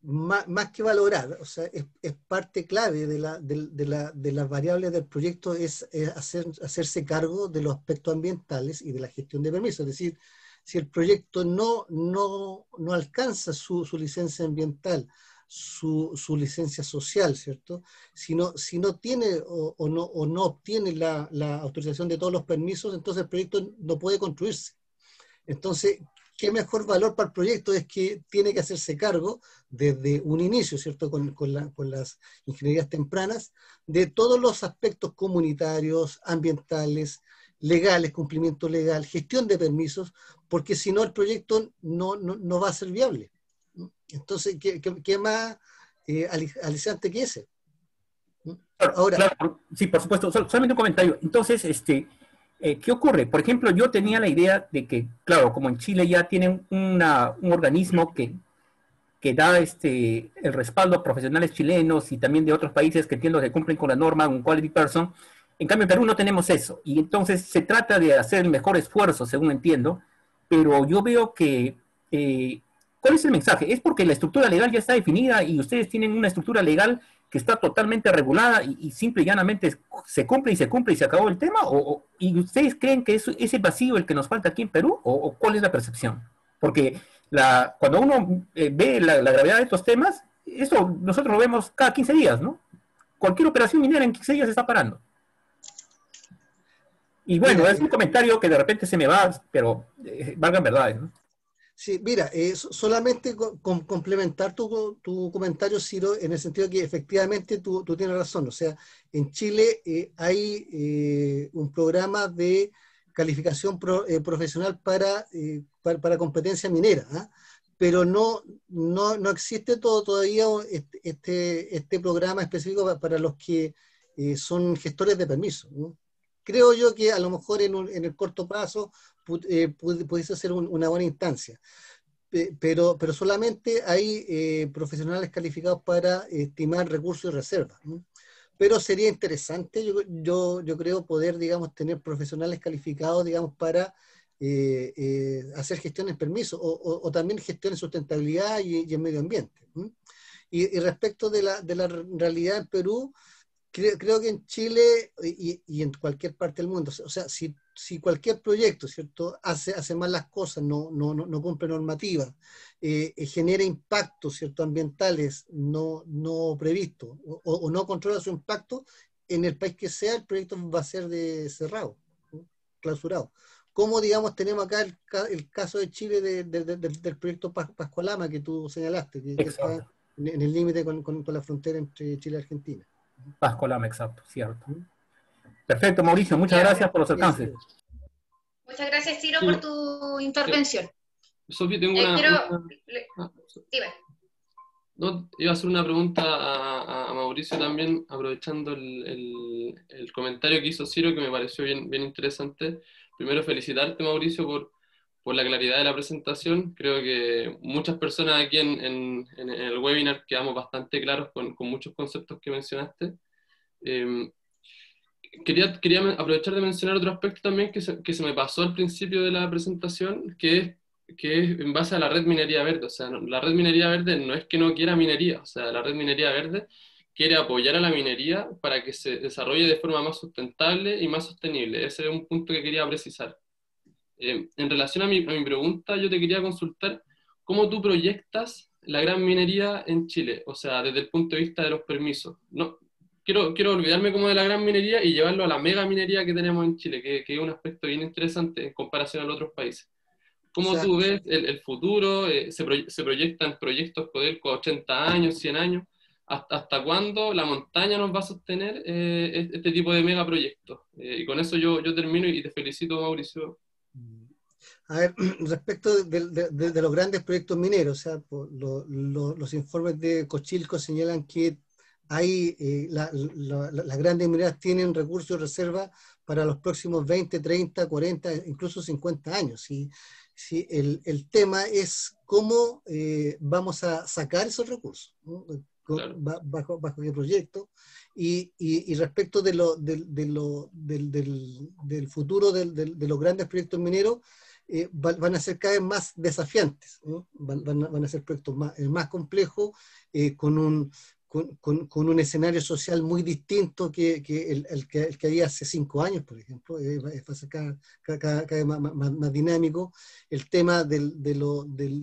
más que valorar, o sea, es parte clave de las variables del proyecto, es hacerse cargo de los aspectos ambientales y de la gestión de permisos. Es decir, si el proyecto no alcanza su licencia ambiental, su licencia social, ¿cierto? Si no tiene o no obtiene la autorización de todos los permisos, entonces el proyecto no puede construirse. Entonces, ¿qué mejor valor para el proyecto? Es que tiene que hacerse cargo desde un inicio, ¿cierto? Con las ingenierías tempranas, de todos los aspectos comunitarios, ambientales, legales, cumplimiento legal, gestión de permisos, porque si no el proyecto no va a ser viable. Entonces, ¿qué más aliciante que ese? Ahora, claro, sí, por supuesto, solamente un comentario. Entonces, ¿qué ocurre? Por ejemplo, yo tenía la idea de que, claro, como en Chile ya tienen un organismo que da el respaldo a profesionales chilenos y también de otros países que entiendo que cumplen con la norma, un quality person. En cambio, en Perú no tenemos eso. Y entonces se trata de hacer el mejor esfuerzo, según entiendo, pero yo veo que ¿cuál es el mensaje? ¿Es porque la estructura legal ya está definida y ustedes tienen una estructura legal que está totalmente regulada y simple y llanamente se cumple y se acabó el tema? ¿Y ustedes creen que es ese vacío el que nos falta aquí en Perú? ¿O cuál es la percepción? Porque cuando uno ve la gravedad de estos temas, esto nosotros lo vemos cada 15 días, ¿no? Cualquier operación minera en 15 días se está parando. Y bueno, Mira, es un comentario que de repente se me va, pero valgan verdades, ¿no? sí, mira, solamente complementar tu comentario, Ciro, en el sentido que efectivamente tú tienes razón. O sea, en Chile hay un programa de calificación profesional para competencia minera, ¿ah? Pero no existe todavía este programa específico para los que son gestores de permiso, ¿no? Creo yo que a lo mejor en el corto plazo pudiese ser una buena instancia, pero solamente hay profesionales calificados para estimar recursos y reservas, ¿no? Pero sería interesante, yo creo, poder, digamos, tener profesionales calificados, digamos, para hacer gestión en permiso o también gestión en sustentabilidad y en medio ambiente, ¿no? Y respecto de la realidad en Perú, creo que en Chile y en cualquier parte del mundo, o sea, si cualquier proyecto, ¿cierto?, hace mal las cosas, no cumple normativas, genera impactos, ¿cierto?, ambientales no previstos o no controla su impacto, en el país que sea, el proyecto va a ser cerrado, ¿no?, clausurado. Como, digamos, tenemos acá el caso de Chile del proyecto Pascualama que tú señalaste, que está Exacto. en el límite con la frontera entre Chile y Argentina. Pasco Lama, exacto, cierto. Perfecto, Mauricio, muchas Ya. gracias por los alcances. Muchas gracias, Ciro, Sí. por tu intervención. Sofía, tengo ah, Dime. no, iba a hacer una pregunta a Mauricio también, aprovechando el comentario que hizo Ciro, que me pareció bien interesante. Primero, felicitarte, Mauricio, por la claridad de la presentación. Creo que muchas personas aquí en el webinar quedamos bastante claros con muchos conceptos que mencionaste. Quería aprovechar de mencionar otro aspecto también que se me pasó al principio de la presentación, que es en base a la red Minería Verde. O sea, la red Minería Verde no es que no quiera minería, o sea, la red Minería Verde quiere apoyar a la minería para que se desarrolle de forma más sustentable y más sostenible. Ese es un punto que quería precisar. En relación a mi pregunta, yo te quería consultar cómo tú proyectas la gran minería en Chile, o sea, desde el punto de vista de los permisos. No, quiero olvidarme como de la gran minería y llevarlo a la mega minería que tenemos en Chile, que es un aspecto bien interesante en comparación a los otros países. O ¿Cómo sea, tú ves el futuro? ¿Se proyectan proyectos Codelco a 80 años, 100 años? ¿Hasta cuándo la montaña nos va a sostener este tipo de megaproyectos? Y con eso yo termino y te felicito, Mauricio. a ver, respecto de los grandes proyectos mineros, o sea, los informes de Cochilco señalan que hay, las grandes mineras tienen recursos y reservas para los próximos 20, 30, 40, incluso 50 años. Si el tema es cómo vamos a sacar esos recursos, ¿no? Claro. Bajo qué proyecto, y respecto del futuro de los grandes proyectos mineros, van a ser cada vez más desafiantes, ¿no? Van a ser proyectos más complejos, con un escenario social muy distinto que el que había hace 5 años, por ejemplo. Va a ser cada vez más dinámico. El tema de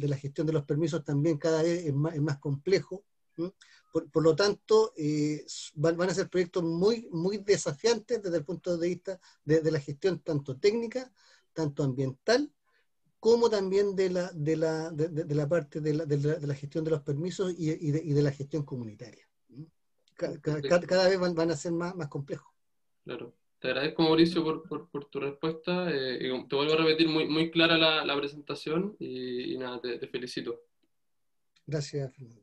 la gestión de los permisos también cada vez es más complejo, ¿no? Por lo tanto, van a ser proyectos muy desafiantes desde el punto de vista de la gestión tanto técnica, tanto ambiental, como también de la parte de la gestión de los permisos y de la gestión comunitaria. Cada vez van a ser más complejos. Claro. Te agradezco, Mauricio, por tu respuesta. Y te vuelvo a repetir, muy clara la presentación y nada, te felicito. Gracias, Fernando.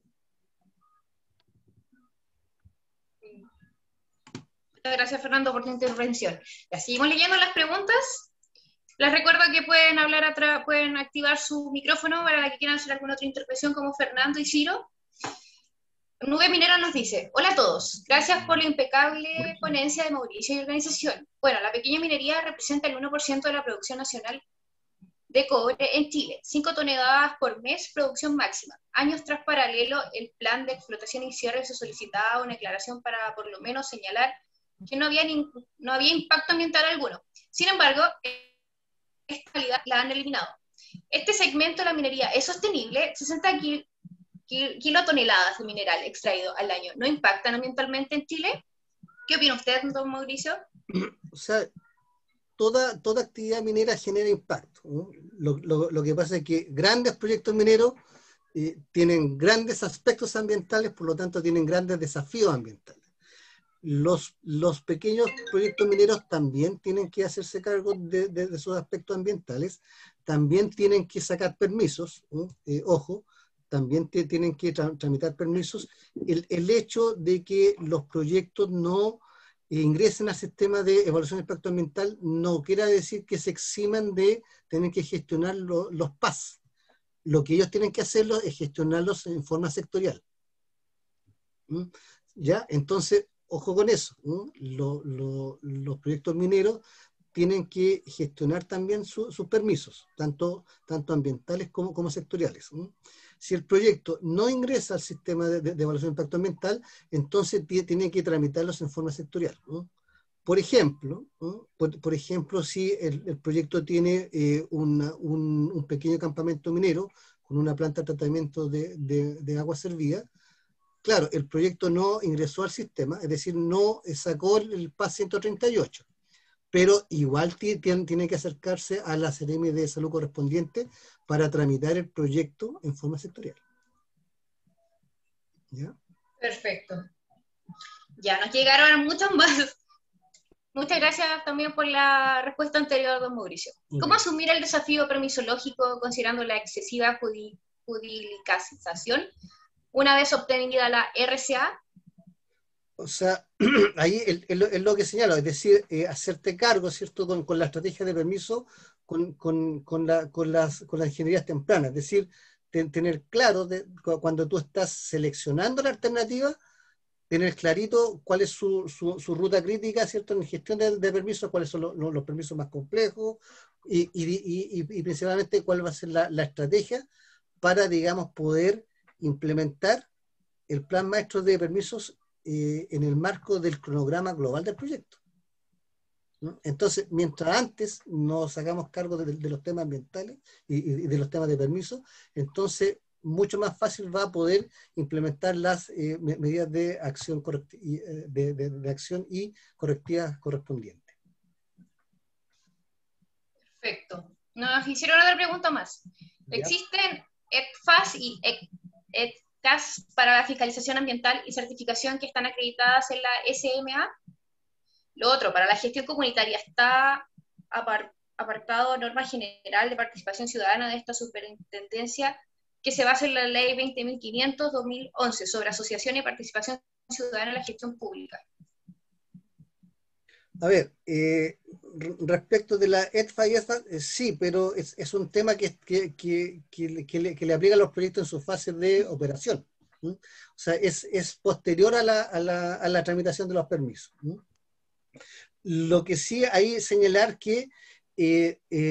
Muchas gracias, Fernando, por tu intervención. Ya seguimos leyendo las preguntas. Les recuerdo que pueden activar su micrófono para la que quieran hacer alguna otra intervención, como Fernando y Ciro. Nube Minera nos dice: hola a todos, gracias por la impecable ponencia de Mauricio y organización. Bueno, la pequeña minería representa el 1% de la producción nacional de cobre en Chile, 5 toneladas por mes, producción máxima. Años tras paralelo, el plan de explotación y cierre se solicitaba una declaración para por lo menos señalar que no había impacto ambiental alguno. Sin embargo, esta calidad la han eliminado. Este segmento de la minería es sostenible. 60 kilotoneladas de mineral extraído al año no impactan ambientalmente en Chile. ¿Qué opina usted, don Mauricio? O sea, toda actividad minera genera impacto, ¿no? Lo que pasa es que grandes proyectos mineros tienen grandes aspectos ambientales, por lo tanto tienen grandes desafíos ambientales. Los pequeños proyectos mineros también tienen que hacerse cargo de sus aspectos ambientales, también tienen que sacar permisos, ¿no? Ojo, también tienen que tramitar permisos. El hecho de que los proyectos no ingresen al sistema de evaluación de impacto ambiental no quiere decir que se eximan de tener que gestionar los PAS. Lo que ellos tienen que hacerlo es gestionarlos en forma sectorial. ¿Ya? Entonces, ojo con eso, ¿no? Los proyectos mineros tienen que gestionar también sus permisos, tanto ambientales como sectoriales, ¿no? Si el proyecto no ingresa al sistema de evaluación de impacto ambiental, entonces tiene que tramitarlos en forma sectorial, ¿no? Por ejemplo, ¿no? Por ejemplo, si el proyecto tiene un pequeño campamento minero con una planta de tratamiento de agua servida, claro, el proyecto no ingresó al sistema, es decir, no sacó el PAS 138, pero igual tiene que acercarse a la Seremi de Salud correspondiente para tramitar el proyecto en forma sectorial. ¿Ya? Perfecto. Ya nos llegaron muchos más. Muchas gracias también por la respuesta anterior, don Mauricio. ¿Cómo asumir el desafío permisológico considerando la excesiva judicialización una vez obtenida la RCA? O sea, ahí es lo que señalo, es decir, hacerte cargo, ¿cierto?, con la estrategia de permiso, con las ingenierías tempranas, es decir, tener claro cuando tú estás seleccionando la alternativa, tener clarito cuál es su ruta crítica, ¿cierto?, en gestión de permisos, cuáles son los permisos más complejos y principalmente cuál va a ser la estrategia para, digamos, poder implementar el plan maestro de permisos en el marco del cronograma global del proyecto, ¿no? Entonces, mientras antes nos hagamos cargo de los temas ambientales y de los temas de permiso, entonces mucho más fácil va a poder implementar las medidas de acción, de acción y correctivas correspondientes. Perfecto. Nos hicieron otra pregunta más. ¿Ya? ¿Existen ECFAS y ECTAS para la fiscalización ambiental y certificación que están acreditadas en la SMA? Lo otro, para la gestión comunitaria, ¿está apartado norma general de participación ciudadana de esta superintendencia que se basa en la ley 20.500/2011 sobre asociación y participación ciudadana en la gestión pública? A ver, respecto de la ETFA y ESFA, sí, pero es un tema que le aplica a los proyectos en su fase de operación, ¿no? O sea, es posterior a la tramitación de los permisos, ¿no? Lo que sí hay señalar que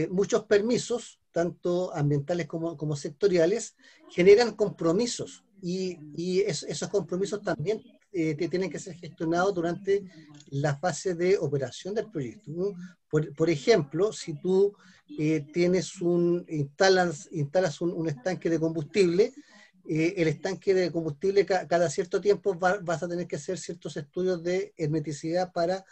muchos permisos, tanto ambientales como sectoriales, generan compromisos y esos compromisos también tienen que ser gestionados durante la fase de operación del proyecto, ¿no? Por ejemplo, si tú instalas un estanque de combustible, el estanque de combustible cada cierto tiempo vas a tener que hacer ciertos estudios de hermeticidad para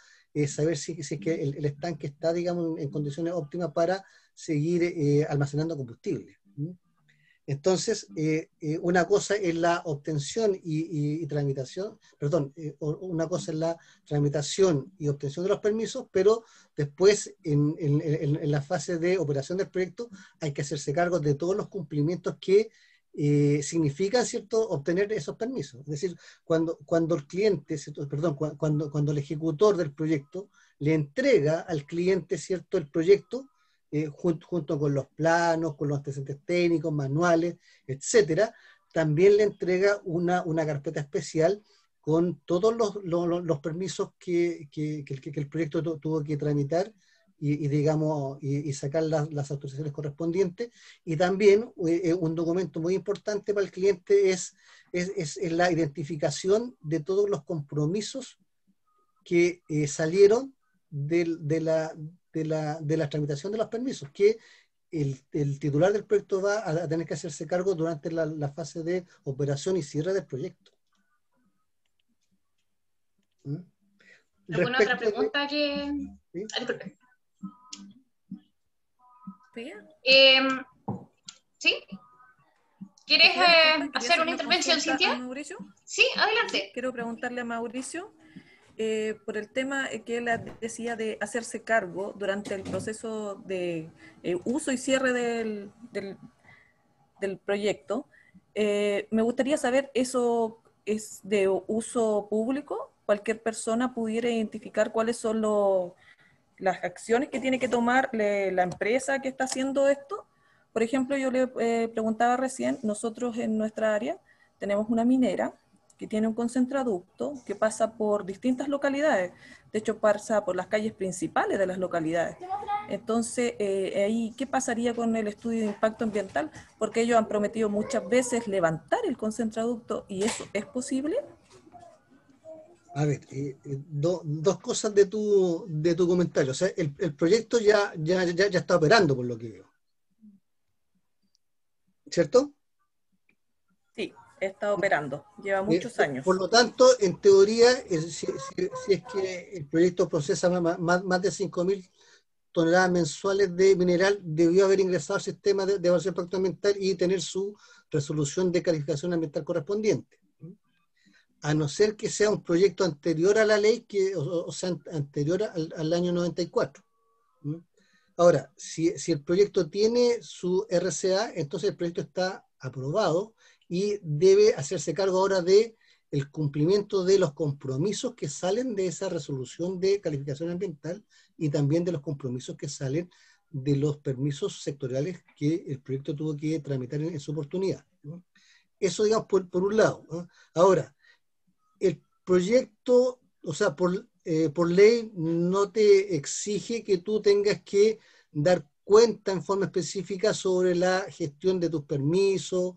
saber si es que el estanque está, digamos, en condiciones óptimas para seguir almacenando combustible. Entonces, una cosa es la obtención y tramitación, perdón, una cosa es la tramitación y obtención de los permisos, pero después en la fase de operación del proyecto hay que hacerse cargo de todos los cumplimientos que significan, ¿cierto?, obtener esos permisos. Es decir, cuando el cliente, perdón, cuando el ejecutor del proyecto le entrega al cliente, ¿cierto?, el proyecto, junto con los planos, con los antecedentes técnicos, manuales, etcétera, también le entrega una carpeta especial con todos los permisos que el proyecto tuvo que tramitar y sacar las autorizaciones correspondientes. Y también un documento muy importante para el cliente es la identificación de todos los compromisos que salieron de la tramitación de los permisos, que el titular del proyecto va a tener que hacerse cargo durante la fase de operación y cierre del proyecto. ¿Alguna otra pregunta que...? ¿Sí? Disculpe. Sofía. ¿Sí? ¿Quieres hacer una intervención, Cintia? Mauricio. Sí, adelante. Quiero preguntarle a Mauricio por el tema que él decía de hacerse cargo durante el proceso de uso y cierre del proyecto. Me gustaría saber, ¿eso es de uso público? ¿Cualquier persona pudiera identificar cuáles son las acciones que tiene que tomar la empresa que está haciendo esto? Por ejemplo, yo le preguntaba recién, nosotros en nuestra área tenemos una minera que tiene un concentraducto que pasa por distintas localidades, de hecho pasa por las calles principales de las localidades. Entonces, ahí, ¿qué pasaría con el estudio de impacto ambiental? Porque ellos han prometido muchas veces levantar el concentraducto, ¿y eso es posible? A ver, dos cosas de tu comentario. O sea, el proyecto ya está operando, por lo que veo. ¿Cierto? Sí, está operando, lleva muchos años. Por lo tanto, en teoría, si es que el proyecto procesa más de 5.000 toneladas mensuales de mineral, debió haber ingresado al sistema de evaluación de impacto ambiental y tener su resolución de calificación ambiental correspondiente. A no ser que sea un proyecto anterior a la ley, o sea, anterior al año 94. Ahora, si el proyecto tiene su RCA, entonces el proyecto está aprobado y debe hacerse cargo ahora de el cumplimiento de los compromisos que salen de esa resolución de calificación ambiental y también de los compromisos que salen de los permisos sectoriales que el proyecto tuvo que tramitar en su oportunidad. Eso, digamos, por un lado. Ahora, el proyecto, o sea, por ley no te exige que tú tengas que dar cuenta en forma específica sobre la gestión de tus permisos,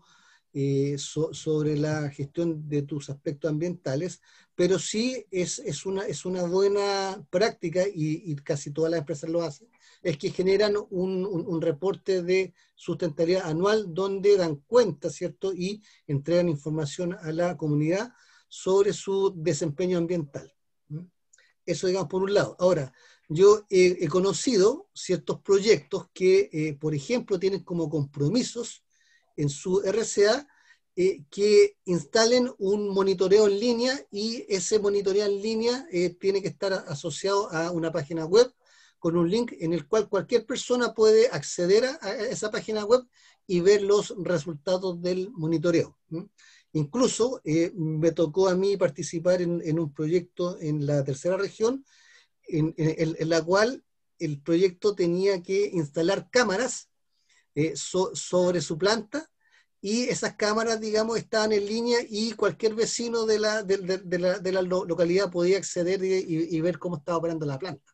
sobre la gestión de tus aspectos ambientales, pero sí es una buena práctica, y casi todas las empresas lo hacen, es que generan un reporte de sustentabilidad anual donde dan cuenta, ¿cierto? Y entregan información a la comunidad sobre su desempeño ambiental. Eso, digamos, por un lado. Ahora, yo he conocido ciertos proyectos que, por ejemplo, tienen como compromisos en su RCA que instalen un monitoreo en línea, y ese monitoreo en línea tiene que estar asociado a una página web con un link en el cual cualquier persona puede acceder a esa página web y ver los resultados del monitoreo. Incluso me tocó a mí participar en un proyecto en la tercera región, en la cual el proyecto tenía que instalar cámaras sobre su planta, y esas cámaras, digamos, estaban en línea y cualquier vecino de la localidad podía acceder y ver cómo estaba operando la planta.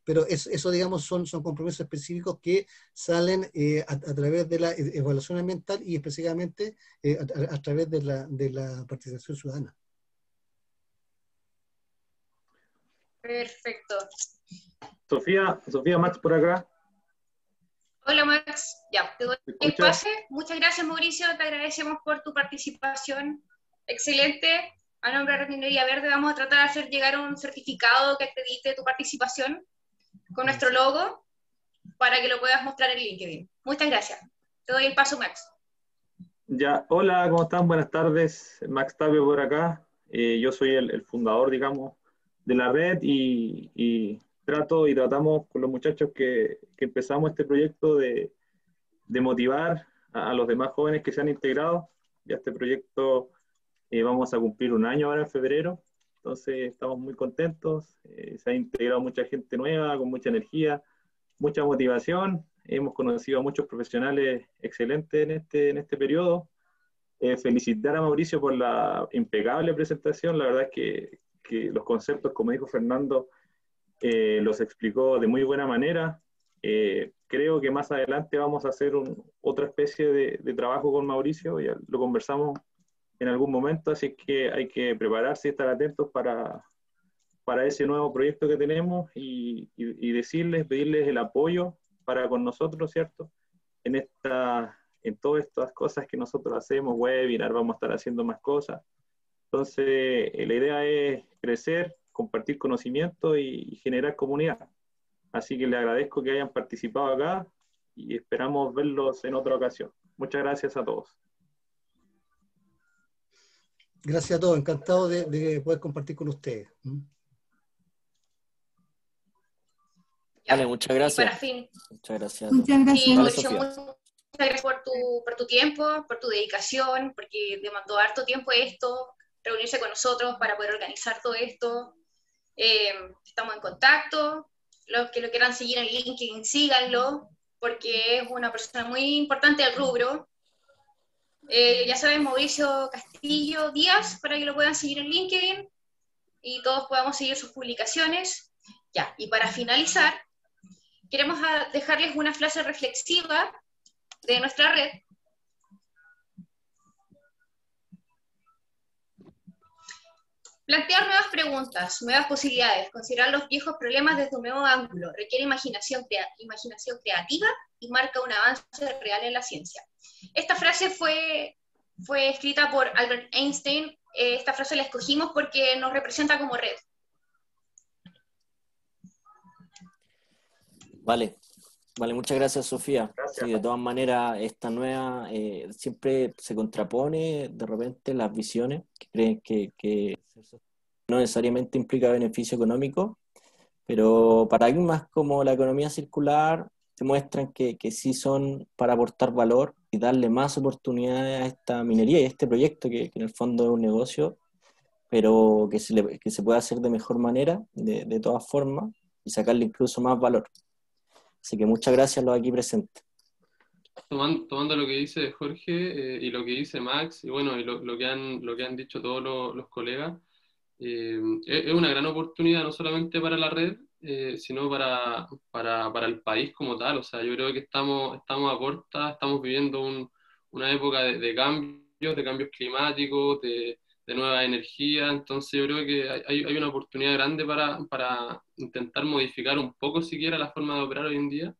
Pero eso, digamos, son compromisos específicos que salen a través de la evaluación ambiental y específicamente a través de la participación ciudadana. Perfecto. Sofía, Max por acá. Hola, Max. Ya, te doy el ¿Escuchas? pase. Muchas gracias, Mauricio. Te agradecemos por tu participación. Excelente. A nombre de Red Minería Verde vamos a tratar de hacer llegar un certificado que acredite tu participación con nuestro logo para que lo puedas mostrar en LinkedIn. Muchas gracias. Te doy el paso, Max. Ya, hola, ¿cómo están? Buenas tardes. Max Tapio por acá. Yo soy el fundador, digamos, de la red, y tratamos con los muchachos que empezamos este proyecto de motivar a los demás jóvenes que se han integrado. Ya este proyecto vamos a cumplir un año ahora en febrero, entonces estamos muy contentos. Se ha integrado mucha gente nueva, con mucha energía, mucha motivación. Hemos conocido a muchos profesionales excelentes en este periodo. Felicitar a Mauricio por la impecable presentación. La verdad es que los conceptos, como dijo Fernando, los explicó de muy buena manera. Creo que más adelante vamos a hacer otra especie de trabajo con Mauricio, ya lo conversamos en algún momento, así que hay que prepararse y estar atentos para ese nuevo proyecto que tenemos, y pedirles el apoyo para con nosotros, ¿cierto? En todas estas cosas que nosotros hacemos, webinar, vamos a estar haciendo más cosas. Entonces, la idea es crecer, compartir conocimiento y generar comunidad. Así que les agradezco que hayan participado acá. y esperamos verlos en otra ocasión. Muchas gracias a todos. Gracias a todos, encantado de poder compartir con ustedes. Vale, muchas Y gracias. para fin, Muchas gracias. Muchas sí, gracias. Vale, Mauricio, Sofía. muchas gracias por tu tiempo, por tu dedicación, porque demandó harto tiempo esto, reunirse con nosotros para poder organizar todo esto. Estamos en contacto. Los que lo quieran seguir en LinkedIn, síganlo, porque es una persona muy importante del rubro. Ya saben, Mauricio Castillo Díaz, para que lo puedan seguir en LinkedIn y todos podamos seguir sus publicaciones. Ya, y para finalizar, queremos dejarles una frase reflexiva de nuestra red. Plantear nuevas preguntas, nuevas posibilidades, considerar los viejos problemas desde un nuevo ángulo, requiere imaginación creativa y marca un avance real en la ciencia. Esta frase fue escrita por Albert Einstein. Esta frase la escogimos porque nos representa como red. Vale, vale, muchas gracias, Sofía. Gracias. Sí, de todas maneras, esta nueva siempre se contrapone de repente las visiones que creen que no necesariamente implica beneficio económico, pero paradigmas como la economía circular demuestran que sí son para aportar valor y darle más oportunidades a esta minería y a este proyecto que en el fondo es un negocio, pero que se puede hacer de mejor manera, de todas formas, y sacarle incluso más valor. Así que muchas gracias a los aquí presentes. Tomando lo que dice Jorge y lo que dice Max, y bueno, y lo que han dicho todos los colegas, es una gran oportunidad no solamente para la red, sino para el país como tal. O sea, yo creo que estamos a puerta, estamos viviendo una época de cambios climáticos, de nueva energía. Entonces yo creo que hay una oportunidad grande para intentar modificar un poco siquiera la forma de operar hoy en día.